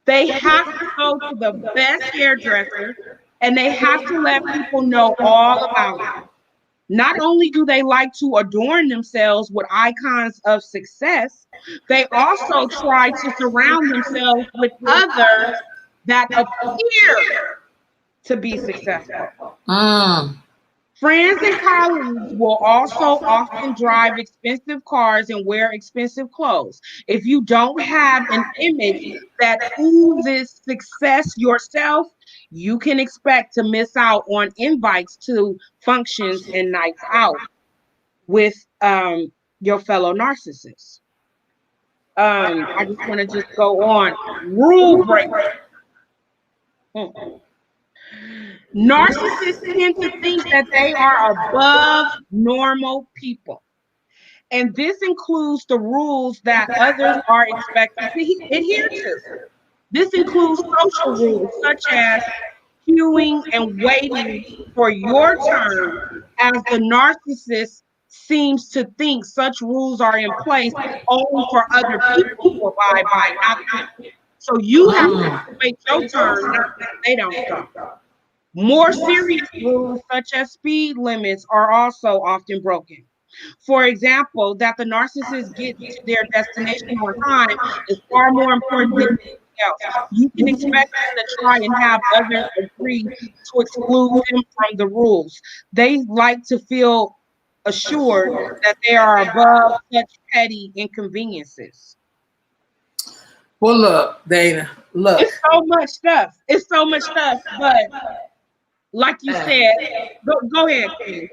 They have to go to the best hairdresser, and they have to let people know all about it. Not only do they like to adorn themselves with icons of success, they also try to surround themselves with others that appear to be successful. Friends and colleagues will also often drive expensive cars and wear expensive clothes. If you don't have an image that oozes success yourself, you can expect to miss out on invites to functions and nights out with your fellow narcissists. I just want to just go on. Rule breaker. Narcissists tend to think that they are above normal people. And this includes the rules that others are expected to adhere to. This includes social rules such as queuing and waiting for your turn, as the narcissist seems to think such rules are in place only for other people to abide by, not them. So you have to wait your turn, not that they don't stop. More serious rules, such as speed limits, are also often broken. For example, that the narcissist get to their destination on time is far more important than anything else. You can expect them to try and have others agree to exclude them from the rules. They like to feel assured that they are above such petty inconveniences. Well, look, Dana, look. It's so much stuff. It's so much stuff, but like you said, go ahead.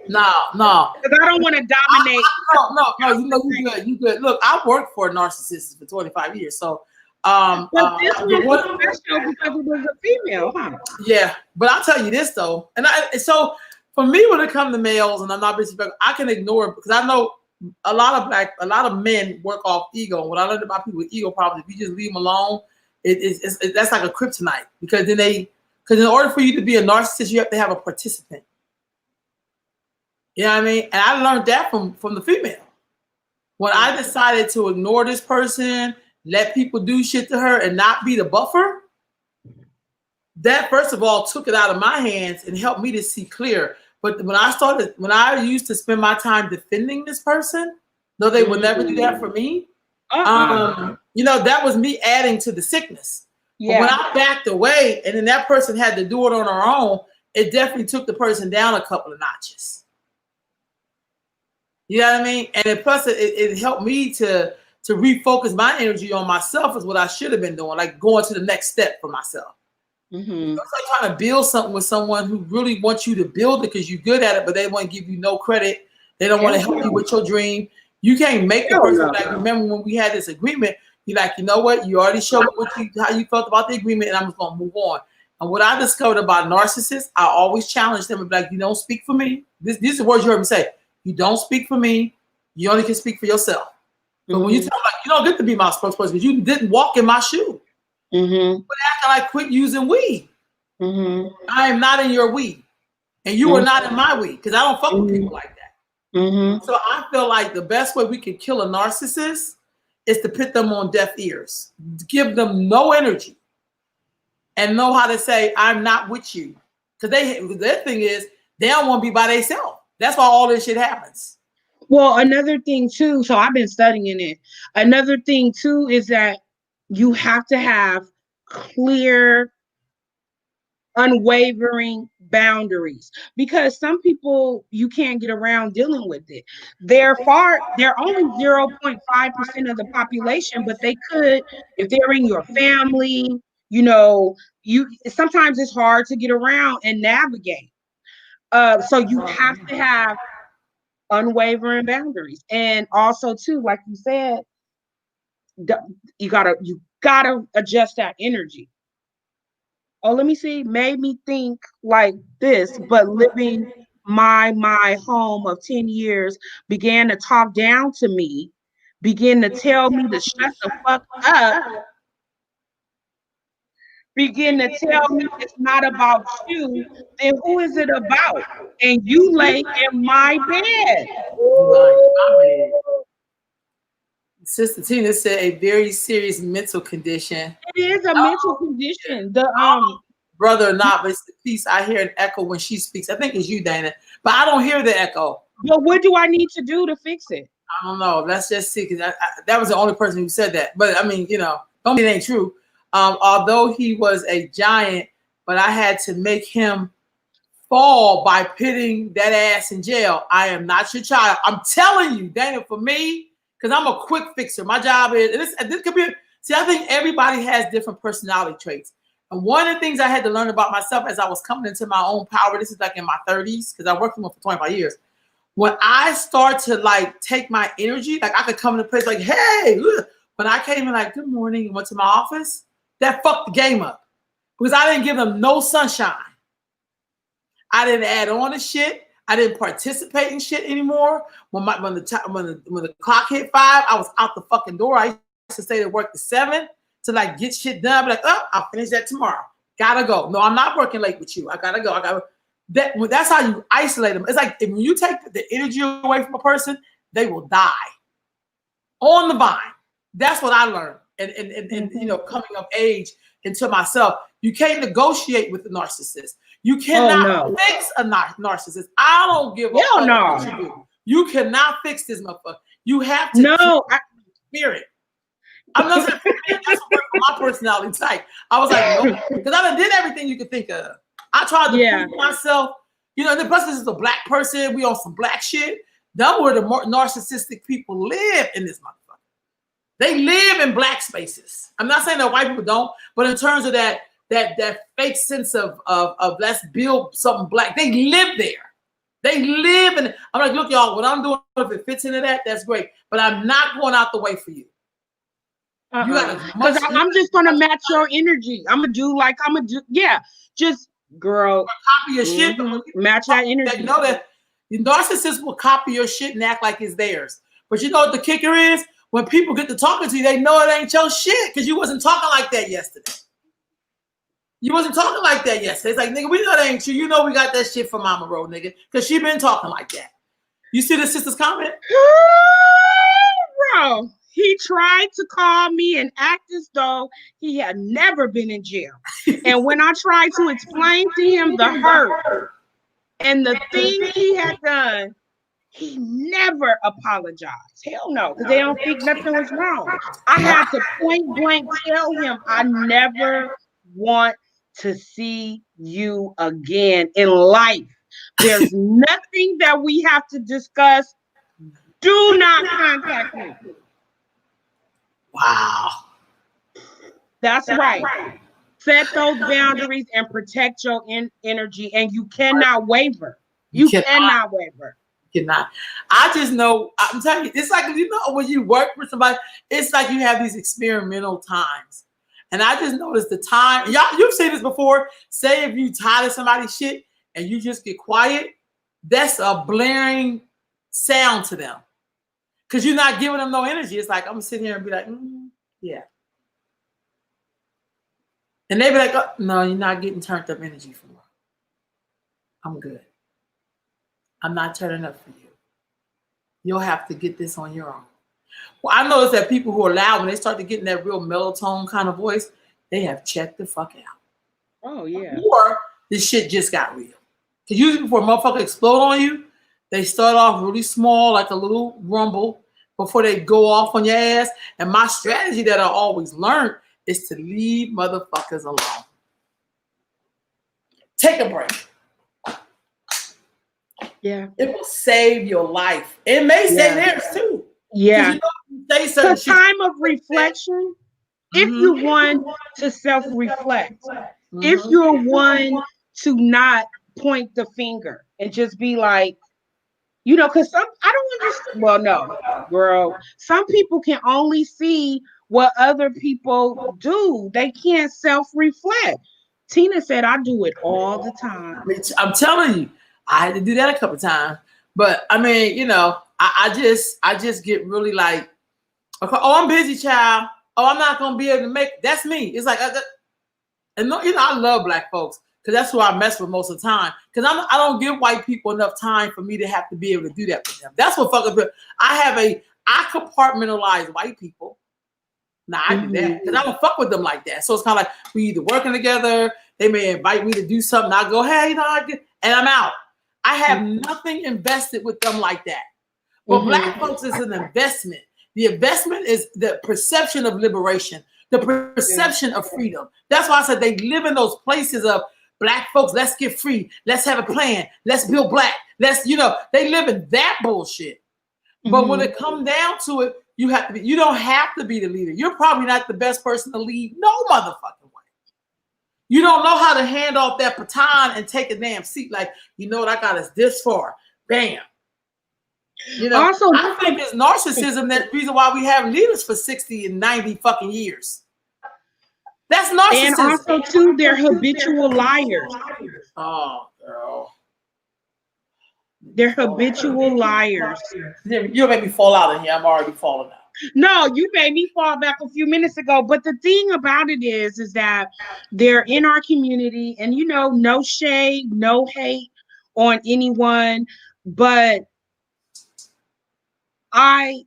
No. Because I don't want to dominate. No. You good. Look, I've worked for a narcissist for 25 years, so. But this was special because it was a female, huh? Yeah, but I'll tell you this though, so for me, when it comes to males, and I'm not disrespectful, I can ignore it because I know a lot of men work off ego. And what I learned about people with ego problems, if you just leave them alone, that's like a kryptonite because because in order for you to be a narcissist, you have to have a participant. You know what I mean? And I learned that from the female. When I decided to ignore this person, let people do shit to her and not be the buffer, that first of all took it out of my hands and helped me to see clear. But when I used to spend my time defending this person, though they would never do that for me, you know, that was me adding to the sickness. Yeah. But when I backed away and then that person had to do it on her own, it definitely took the person down a couple of notches. You know what I mean? And plus it helped me to refocus my energy on myself is what I should have been doing, like going to the next step for myself. It's like trying to build something with someone who really wants you to build it because you're good at it, but they want to give you no credit. They don't want to help you with your dream. You can't make the person like, remember when we had this agreement, you're like, you know what? You already showed me how you felt about the agreement, and I'm just going to move on. And what I discovered about narcissists, I always challenge them and be like, you don't speak for me. These are words you heard me say. You don't speak for me. You only can speak for yourself. But when you tell me, like, you don't get to be my spokesperson because you didn't walk in my shoe. But after I quit using we, I am not in your we, and you are not in my we because I don't fuck with people like that. So I feel like the best way we can kill a narcissist is to put them on deaf ears, give them no energy, and know how to say, I'm not with you. Because their thing is, they don't want to be by themselves. That's why all this shit happens. Well, another thing too, so I've been studying it. Another thing too is that you have to have clear, unwavering boundaries because some people you can't get around dealing with it. They're only 0.5% of the population, but they could, if they're in your family, you know, sometimes it's hard to get around and navigate. So you have to have unwavering boundaries. And also too, like you said, you gotta adjust that energy. Oh, let me see, made me think like this, but living my home of 10 years began to talk down to me, began to tell me to shut the fuck up, begin to tell me it's not about you, then who is it about? And you lay in my bed. Sister Tina said a very serious mental condition. It is a mental condition. Brother or not, but it's the piece I hear an echo when she speaks. I think it's you, Dana, but I don't hear the echo. But what do I need to do to fix it? I don't know. Let's just see, because that was the only person who said that. But I mean, you know, don't mean it ain't true. Although he was a giant, but I had to make him fall by putting that ass in jail. I am not your child. I'm telling you, Dana, for me, because I'm a quick fixer. My job is, this could be, see, I think everybody has different personality traits. And one of the things I had to learn about myself as I was coming into my own power, this is like in my 30s, because I worked for 25 years. When I start to like take my energy, like I could come into a place like, hey, look. When I came in like, good morning, and went to my office, that fucked the game up. Because I didn't give them no sunshine. I didn't add on to shit. I didn't participate in shit anymore. When the clock hit 5, I was out the fucking door. I used to stay to work to 7 to like get shit done. I'd be like, oh, I'll finish that tomorrow. Gotta go. No, I'm not working late with you. I gotta go. That's how you isolate them. It's like when you take the energy away from a person, they will die on the vine. That's what I learned. And you know, coming of age into myself, you can't negotiate with the narcissist. You cannot fix a narcissist. I don't give a fuck what you do. You cannot fix this motherfucker. You have to spirit. I'm not saying that's my personality type. I was like, no, because I done did everything you could think of. I tried to prove myself. You know, the plus this is a black person. We on some black shit. That's where the more narcissistic people live in this motherfucker. They live in black spaces. I'm not saying that white people don't, but in terms of that fake sense of let's build something black, they live there. They live in. I'm like, look, y'all, what I'm doing, if it fits into that, that's great. But I'm not going out the way for you. Because I'm just gonna match your energy. Just girl, copy your shit. Match that energy. You know that the narcissist will copy your shit and act like it's theirs. But you know what the kicker is? When people get to talking to you, they know it ain't your shit because you wasn't talking like that yesterday. You wasn't talking like that yesterday. It's like, nigga, we know that ain't you. You know we got that shit from Mama Road, nigga, because she been talking like that. You see the sister's comment? Bro, He tried to call me and act as though he had never been in jail. And when I tried to explain to him the hurt and the things he had done, he never apologized. Hell no, because they don't think nothing was wrong. I had to point blank tell him, I never want to see you again in life. There's nothing that we have to discuss. Do not contact me. Wow. That's right. Set those boundaries and protect your energy, and you cannot waver. You cannot waver. Cannot. I just know, I'm telling you, it's like, you know, when you work with somebody, it's like you have these experimental times. And I just noticed the time, y'all, you've seen this before. Say if you tired of somebody's shit and you just get quiet, that's a blaring sound to them. Because you're not giving them no energy. It's like, I'm gonna sit here and be like, yeah. And they be like, oh, no, you're not getting turned up energy from me. I'm good. I'm not turning up for you. You'll have to get this on your own. Well, I noticed that people who are loud, when they start to get in that real mellow tone kind of voice, they have checked the fuck out. Oh, yeah. Or this shit just got real. Because usually before a motherfucker explode on you, they start off really small, like a little rumble, before they go off on your ass. And my strategy that I always learned is to leave motherfuckers alone. Take a break. Yeah. It will save your life. It may save theirs too. Yeah. You know, say certain it's a time of reflection. If you want to self-reflect, if you're one to not point the finger and just be like, you know, because I don't understand. Well, no, girl. Some people can only see what other people do. They can't self-reflect. Tina said, I do it all the time. I'm telling you, I had to do that a couple of times. But I mean, you know, I just get really like, okay, oh, I'm busy, child. Oh, I'm not gonna be able to make. That's me. It's like, and no, you know, I love black folks because that's who I mess with most of the time. Because I don't give white people enough time for me to have to be able to do that with them. That's what fuckers. I compartmentalize white people. Now I do that because I don't fuck with them like that. So it's kind of like we either working together. They may invite me to do something. I go, hey, no, and I'm out. I have nothing invested with them like that. But black folks is an investment. The investment is the perception of liberation, the perception of freedom. That's why I said they live in those places of black folks. Let's get free. Let's have a plan. Let's build black. Let's, you know, they live in that bullshit. But when it comes down to it, you have to be, you don't have to be the leader. You're probably not the best person to lead no motherfucking way. You don't know how to hand off that baton and take a damn seat. Like, you know what, I got us this far. Bam. You know, also, I think it's narcissism that's the reason why we have leaders for 60 and 90 fucking years. That's narcissism. And also, too, they're habitual liars. Oh, girl. They're habitual liars. You'll make me fall out of here. I'm already falling out. No, you made me fall back a few minutes ago. But the thing about it is that they're in our community, and you know, no shade, no hate on anyone, but I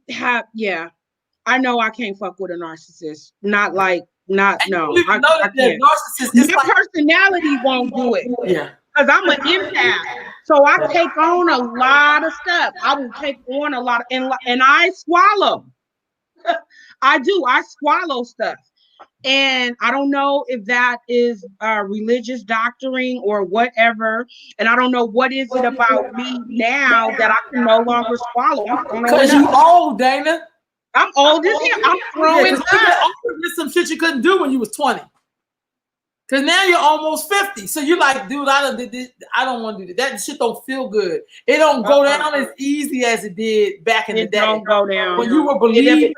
know I can't fuck with a narcissist. No. I can't. My personality won't do it. Yeah. Because I'm an empath. So I take on a lot of stuff. I will take on a lot of, and I swallow. I do. I swallow stuff. And I don't know if that is religious doctrine or whatever. And I don't know what is it about me now that I can no longer swallow. Because you old, Dana. I'm old as hell. I'm throwing up. There's some shit you couldn't do when you was 20. Because now you're almost 50. So you're like, dude, I don't want to do that. That shit don't feel good. It don't go down as easy as it did back in the day. It don't go down. When you were believing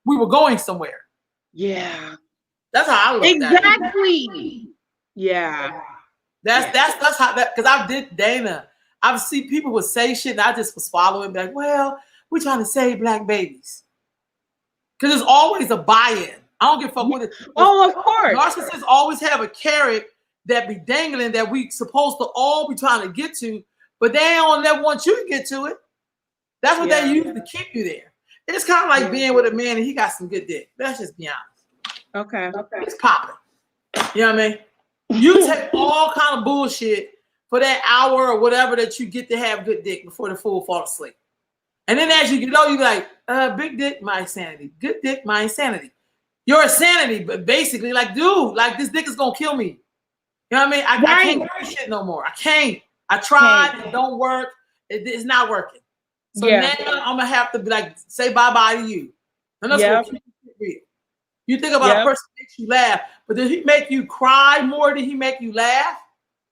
we were going somewhere. Yeah. That's how I look at it. Exactly. Yeah. That's how that, because I did Dana. I've seen people would say shit and I just was following back. Well, we're trying to save black babies. Because there's always a buy-in. I don't give a fuck with it. Oh, of course. Narcissists always have a carrot that be dangling that we supposed to all be trying to get to, but they don't never want you to get to it. That's what they use to keep you there. It's kind of like being with a man and he got some good dick. Let's just be honest. Okay. It's popping. You know what I mean? You take all kind of bullshit for that hour or whatever that you get to have good dick before the fool falls asleep. And then as you get older, you're like, big dick, my insanity. Good dick, my insanity. Your insanity, but basically, like, dude, like this dick is gonna kill me. You know what I mean? I can't do this shit no more. I can't. I tried. It don't work. It's not working. So now I'm gonna have to be like, say bye-bye to you. And that's what keeps it real. You think about a person that makes you laugh, but did he make you cry more than he make you laugh?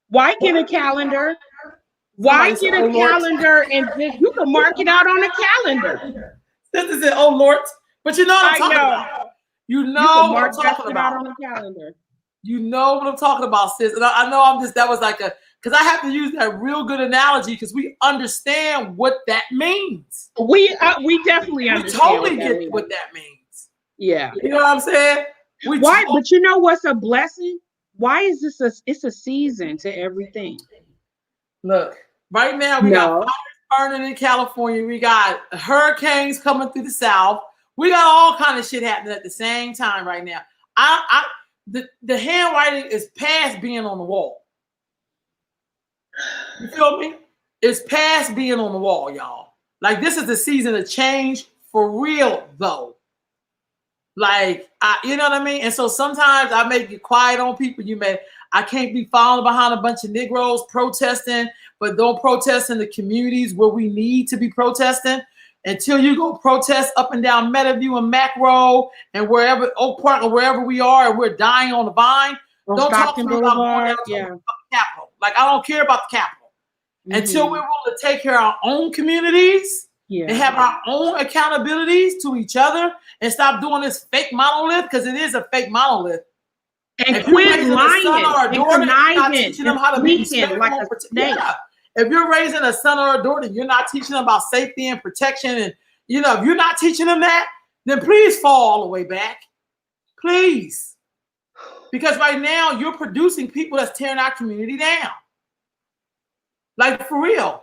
Why get a calendar? Why get a calendar and you can mark it out on a calendar? This is it, oh Lord. But you know what I'm talking about. You know what I'm talking about. On a calendar. You know what I'm talking about, sis. And I know that was like because I have to use that real good analogy because we understand what that means. We definitely understand. We totally get what that means. Yeah. You know what I'm saying? Why? But you know what's a blessing? Why is this it's a season to everything? Look, right now we got fires burning in California. We got hurricanes coming through the South. We got all kind of shit happening at the same time right now. The handwriting is past being on the wall. You feel me? It's past being on the wall, y'all. Like this is the season of change for real, though. Like, you know what I mean? And so sometimes I may get quiet on people. I can't be following behind a bunch of Negroes protesting, but don't protest in the communities where we need to be protesting. Until you go protest up and down Meadowview and Mac Road and wherever, Oak Park or wherever we are, and we're dying on the vine. Don't talk to me about going down to the Capitol. Like, I don't care about the Capitol. Until we're willing to take care of our own communities and have our own accountabilities to each other and stop doing this fake monolith, because it is a fake monolith. And quit lying and conniving teaching them how to be like a snake. If you're raising a son or a daughter, you're not teaching them about safety and protection. And, you know, if you're not teaching them that, then please fall all the way back. Please. Because right now you're producing people that's tearing our community down. Like, for real.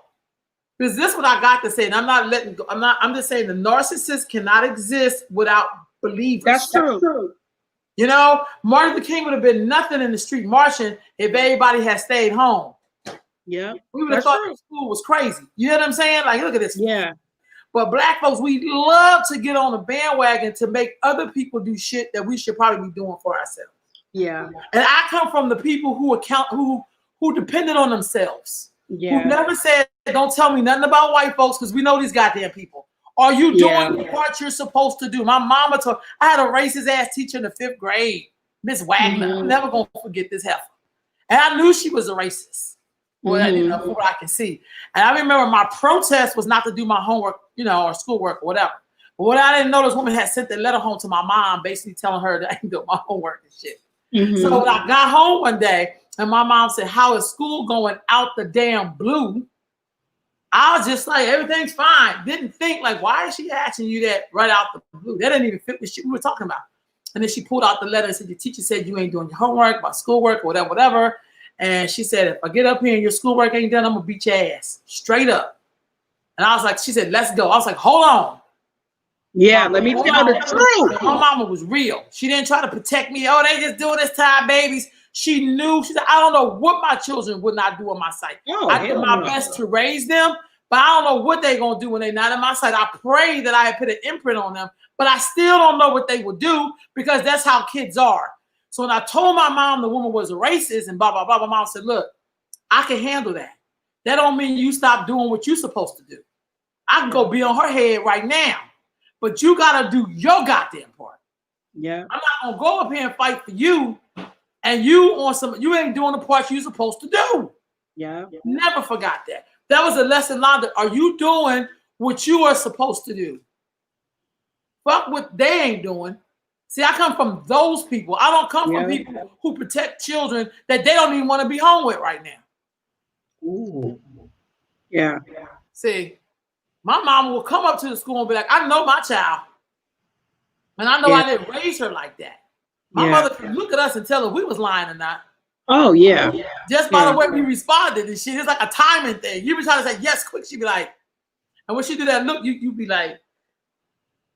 Because this is what I got to say. And I'm not letting go. I'm just saying the narcissist cannot exist without believers. That's true. You know, Martin Luther King would have been nothing in the street marching if everybody had stayed home. Yeah, we would have thought the school was crazy. You know what I'm saying? Like, look at this. Yeah. But black folks, we love to get on a bandwagon to make other people do shit that we should probably be doing for ourselves. Yeah. And I come from the people who depended on themselves. Yeah. Who never said, don't tell me nothing about white folks, because we know these goddamn people. Are you doing the part you're supposed to do? My mama told, I had a racist ass teacher in the 5th grade, Miss Wagner. I'm never gonna forget this heifer. And I knew she was a racist. Well, you know, from what I can see. And I remember my protest was not to do my homework, you know, or schoolwork or whatever. But what I didn't know, this woman had sent a letter home to my mom, basically telling her that I didn't do my homework and shit. So when I got home one day and my mom said, how is school going out the damn blue? I was just like, everything's fine. Didn't think, like, why is she asking you that right out the blue? That didn't even fit with shit we were talking about. And then she pulled out the letter and said, your teacher said you ain't doing your homework, about schoolwork, or whatever. And she said, if I get up here and your schoolwork ain't done, I'm gonna beat your ass straight up. And I was like, she said, let's go. I was like, hold on. Yeah, let me tell the truth. My mama was real. She didn't try to protect me. Oh, they just doing this to our babies. She knew. She said, I don't know what my children would not do on my site. I did my best to raise them, but I don't know what they're gonna do when they're not in my site. I pray that I had put an imprint on them, but I still don't know what they will do, because that's how kids are. So when I told my mom the woman was a racist and blah, blah, blah, my mom said, look, I can handle that. That don't mean you stop doing what you're supposed to do. I can go be on her head right now, but you got to do your goddamn part. Yeah. I'm not going to go up here and fight for you, and you ain't doing the part you're supposed to do. Yeah. Never forgot that. That was a lesson learned. Are you doing what you are supposed to do? Fuck what they ain't doing. See, I come from those people. I don't come from people who protect children that they don't even want to be home with right now. Ooh. Yeah. See, my mom will come up to the school and be like, I know my child. And I know I didn't raise her like that. My mother could look at us and tell if we was lying or not. Oh, yeah. Just by the way we responded and shit. It's like a timing thing. You be trying to say yes quick. She'd be like, and when she do that look, you be like,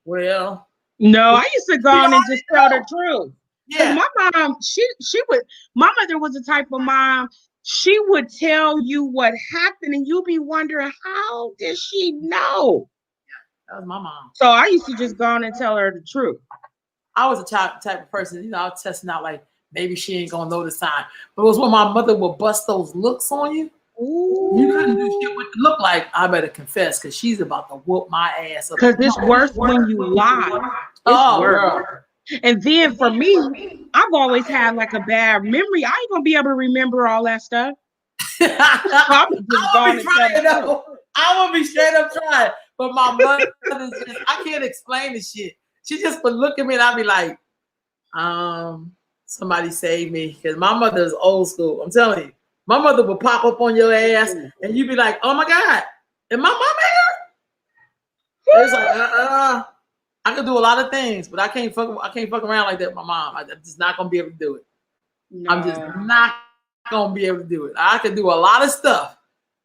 Well, No, I used to go on and just tell the truth. Because yeah. my mom, she would, my mother was the type of mom, she would tell you what happened and you'd be wondering, how did she know? That was my mom. So I used to just go on and tell her the truth. I was a type of person, you know, I was testing out like maybe she ain't gonna know the sign. But it was when my mother would bust those looks on you. Ooh. You couldn't do shit with the look like. I better confess, because she's about to whoop my ass up. Because it's worse when you lie. It's worse. Girl. And then for me, I've always had like a bad memory. I ain't gonna be able to remember all that stuff. I'm just going to tell I will be straight up trying. But my mother just, I can't explain the shit. She just would look at me and I'd be like, somebody save me. Because my mother is old school. I'm telling you. My mother would pop up on your ass and you'd be like, oh my God, is my mama here? It's like, I can do a lot of things, but I can't fuck around like that with my mom. I'm just not gonna be able to do it. No. I'm just not gonna be able to do it. I can do a lot of stuff,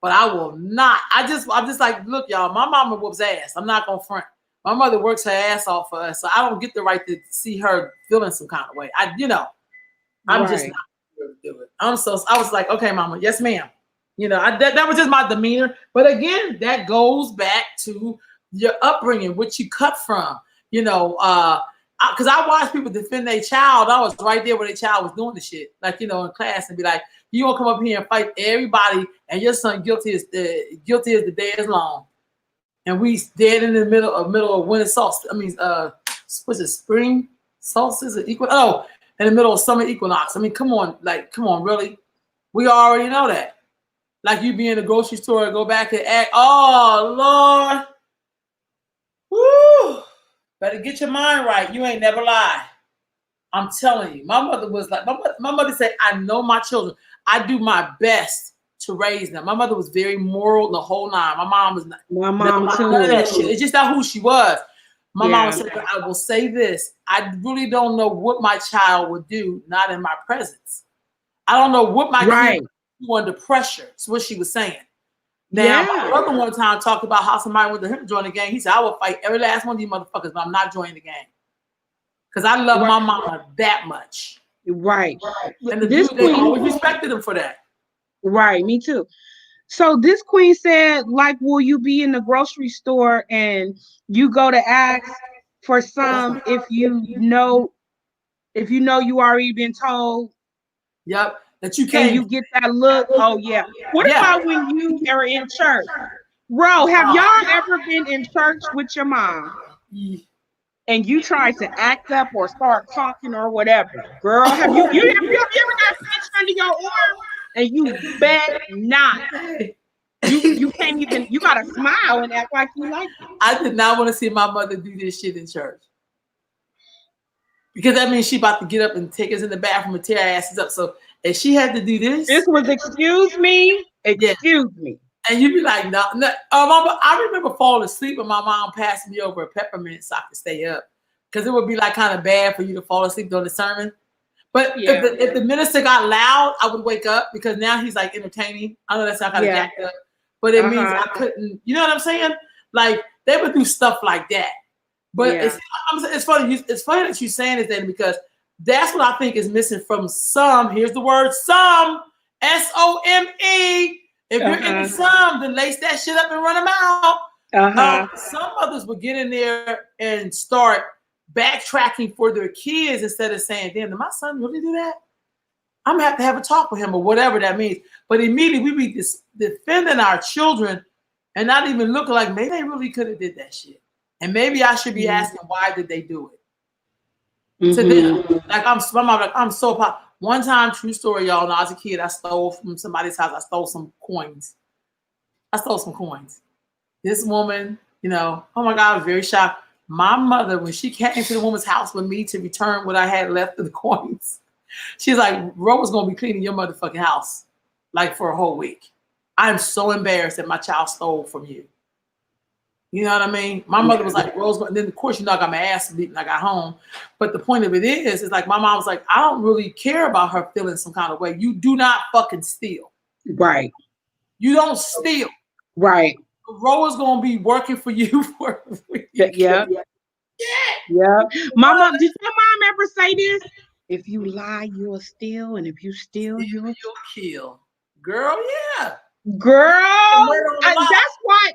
but I will not. I'm just like, look, y'all, my mama whoops ass. I'm not gonna front. My mother works her ass off for us, so I don't get the right to see her feeling some kind of way. I'm just not able to do it. I was like, okay, mama, yes, ma'am. You know, that was just my demeanor. But again, that goes back to your upbringing, which you cut from. You know, because I watched people defend their child. I was right there where their child was doing the shit, like, you know, in class, and be like, you gonna come up here and fight everybody, and your son guilty as the day is long, and we dead in the middle of winter solstice. I mean, what's it, spring solstice or equinox? Oh, in the middle of summer equinox. I mean, come on, really? We already know that. Like, you be in the grocery store and go back and act. Oh Lord, woo! Better get your mind right. You ain't never lied. I'm telling you. My mother was like, my mother said, I know my children. I do my best to raise them. My mother was very moral the whole nine. My mom was not. My mom too. None of that shit. It's just not who she was. My mom said, I will say this. I really don't know what my child would do, not in my presence. I don't know what my kid would do under pressure. That's what she was saying. Now, my brother one time talked about how somebody went to him to join the gang. He said, I will fight every last one of you motherfuckers, but I'm not joining the gang. Because I love my mama that much. Right. And they always respected him for that. Right, me too. So this queen said, like, will you be in the grocery store and you go to ask for some if you know you already been told? Yep. That you can't. And you get that look. Oh yeah. What about when you are in church? Bro, have y'all ever been in church with your mom and you try to act up or start talking or whatever? Girl, have you ever got pinched under your arm and you bet not? You can't even, you gotta smile and act like you like it. I did not want to see my mother do this shit in church. Because that means she about to get up and take us in the bathroom and tear our asses up. So if she had to do this. This was excuse me. And you'd be like, no. Mama, I remember falling asleep and my mom passed me over a peppermint so I could stay up. Because it would be like kind of bad for you to fall asleep during the sermon. But if the minister got loud, I would wake up because now he's like entertaining. I know that's not kind of jacked up. But it means I couldn't, you know what I'm saying? Like, they would do stuff like that. But it's funny. It's funny that you're saying it then, because that's what I think is missing from some. Here's the word some. SOME. If you're into some, then lace that shit up and run them out. Some mothers would get in there and start backtracking for their kids instead of saying, damn, did my son really do that? I'm gonna have to have a talk with him or whatever that means. But immediately we be defending our children and not even looking like maybe they really could have did that shit. And maybe I should be asking, why did they do it? To them, like I'm so proud. One time, true story, y'all. When I was a kid, I stole from somebody's house. I stole some coins. This woman, you know, oh my God, I was very shocked. My mother, when she came to the woman's house with me to return what I had left of the coins, she's like, Ro was gonna be cleaning your motherfucking house like for a whole week. I'm so embarrassed that my child stole from you. You know what I mean? My mother was like, Rose, and then of course, you know, I got my ass beat when I got home. But the point of it is like my mom was like, I don't really care about her feeling some kind of way. You do not fucking steal. Right. You don't steal. Right. Rose gonna be working for you for a week. Yeah. Yeah. Mama, did your mom ever say this? If you lie, you'll steal, and if you steal, you'll You'll kill. Girl, yeah. girl. Murder on the lie. That's why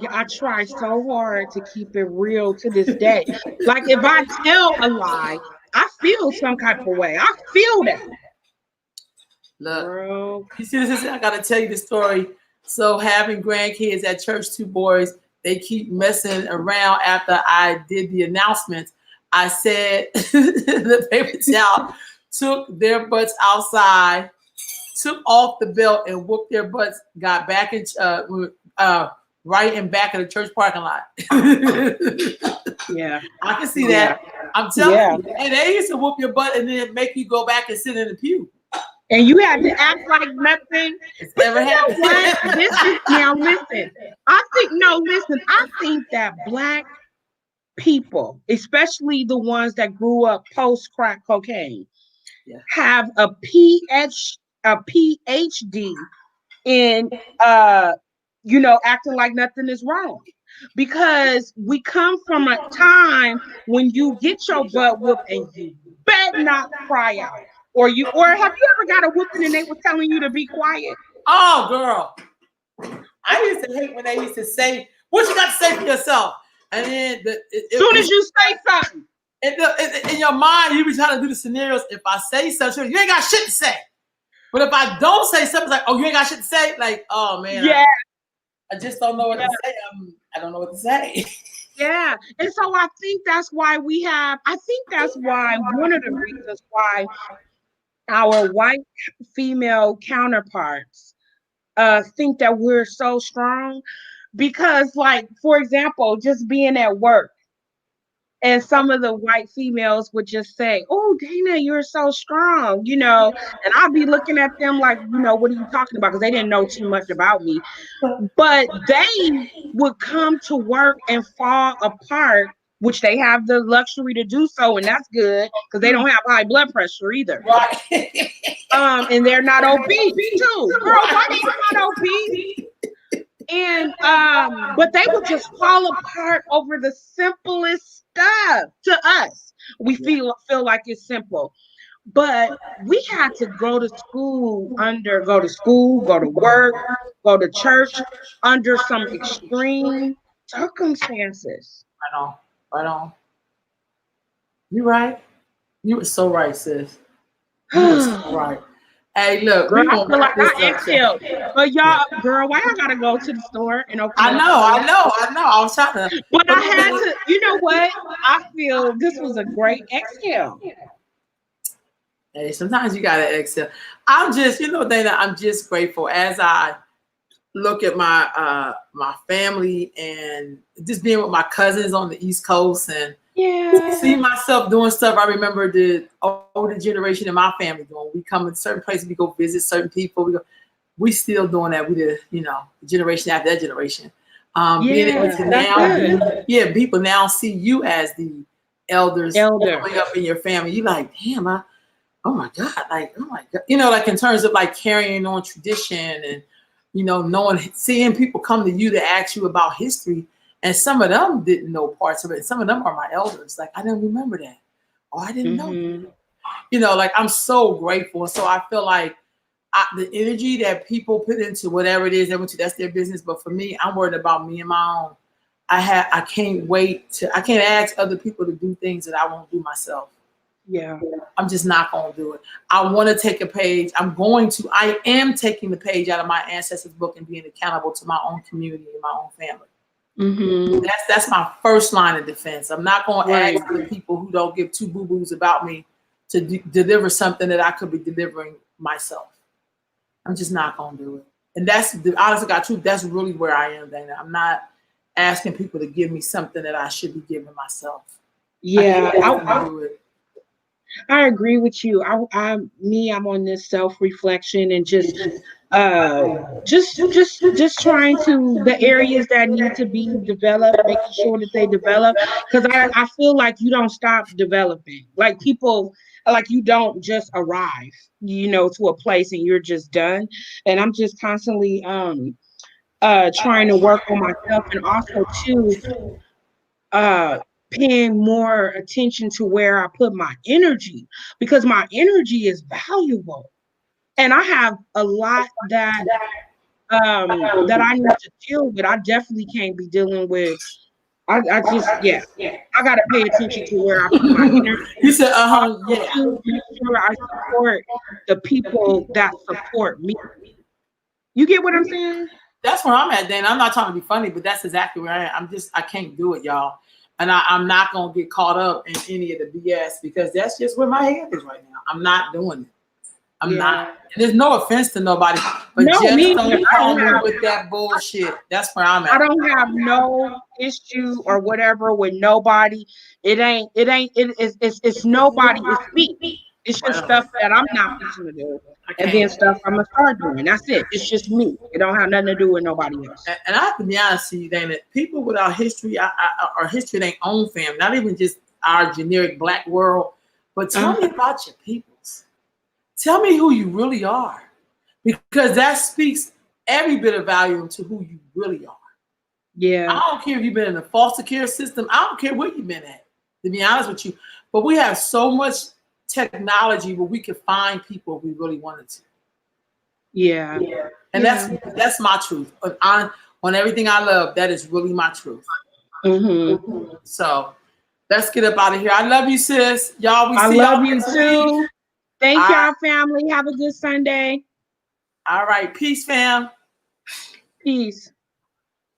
I try so hard to keep it real to this day. Like if I tell a lie, I feel some type of way. I feel that. Look, Girl. you see this? I gotta tell you the story. So having grandkids at church, two boys, they keep messing around after I did the announcements. I said the paper towel took their butts outside, took off the belt and whooped their butts, got back in right in back of the church parking lot. Yeah. I can see that. I'm telling you. And they used to whoop your butt and then make you go back and sit in the pew. And you had to act like nothing. It's never happened. Now listen. I think that Black people, especially the ones that grew up post crack cocaine, have a PhD in acting like nothing is wrong. Because we come from a time when you get your butt whooped and you better not cry out. Or have you ever got a whooping and they were telling you to be quiet? Oh, girl. I used to hate when they used to say, what you got to say for yourself? And then as soon as you say something. In your mind, you be trying to do the scenarios. If I say something, you ain't got shit to say. But if I don't say something, like, oh, you ain't got shit to say, like, oh man, yeah, I just don't know what to say. I don't know what to say. Yeah, and so I think that's why one of the reasons why our white female counterparts think that we're so strong, because, like, for example, just being at work. And some of the white females would just say, "Oh, Dana, you're so strong," and I'd be looking at them like, what are you talking about? Because they didn't know too much about me. But they would come to work and fall apart, which they have the luxury to do so, and that's good because they don't have high blood pressure either. Right. And they're not obese too. Girl, why are they not obese? And but they would just fall apart over the simplest stuff to us. We feel like it's simple. But we had to go to school, go to work, go to church under some extreme circumstances. Right on. You right. You were so right, sis. You were so right. Hey, look, girl, I feel like I exhaled. But y'all, girl, why I gotta go to the store and open I know. I was trying to. But I had to, you know what? I feel this was a great exhale. Hey, sometimes you gotta exhale. I'm just, Dana, I'm just grateful as I look at my my family and just being with my cousins on the East Coast and see myself doing stuff. I remember the older generation in my family doing. We come in certain places, we go visit certain people. We still doing that. We the generation after that generation. Being able to now, people now see you as the elder coming up in your family. You like, damn, oh my God, like in terms of like carrying on tradition and seeing people come to you to ask you about history. And some of them didn't know parts of it. Some of them are my elders. Like, I didn't remember that. Oh, I didn't know that. Like, I'm so grateful. And so I feel like the energy that people put into whatever it is that's their business. But for me, I'm worried about me and my own. I can't ask other people to do things that I won't do myself. Yeah. I'm just not going to do it. I want to take a page. I am taking the page out of my ancestors' book and being accountable to my own community and my own family. Mm-hmm. That's my first line of defense. I'm not going to ask the people who don't give two boo-boos about me to deliver something that I could be delivering myself. I'm just not going to do it. And that's the honest to God truth. That's really where I am, Dana. I'm not asking people to give me something that I should be giving myself. Yeah, I'll do it. I agree with you. I'm on this self-reflection and just trying to the areas that need to be developed, making sure that they develop. Because I feel like you don't stop developing. Like people, like you don't just arrive, to a place and you're just done. And I'm just constantly trying to work on myself and also too. paying more attention to where I put my energy, because my energy is valuable. And I have a lot that I need to deal with. I definitely can't be dealing with. I just, yeah, I gotta pay attention to where I put my energy. You said, Also, yeah. to make sure I support the people that support me. You get what I'm saying? That's where I'm at, Dan. I'm not trying to be funny, but that's exactly where I am. I can't do it, y'all. And I'm not going to get caught up in any of the BS, because that's just where my head is right now. I'm not doing it. I'm not. And there's no offense to nobody, but No, just me don't neither. call me with that bullshit. That's where I'm at. I don't have no issue or whatever with nobody. It's nobody, it's me. It's just stuff that I'm not fixing to do. And then stuff I'm gonna start doing. That's it. It's just me. It don't have nothing to do with nobody else. And I have to be honest with you, Dana, people with our history, our history of their own family, not even just our generic black world, but tell me about your peoples. Tell me who you really are, because that speaks every bit of value into who you really are. Yeah. I don't care if you've been in the foster care system. I don't care where you've been at, to be honest with you. But we have so much technology where we can find people if we really wanted to. Yeah. And that's my truth. On everything I love, that is really my truth. So let's get up out of here. I love you, sis. Y'all, I love you too. Thank y'all, family. Have a good Sunday. All right. Peace, fam. Peace.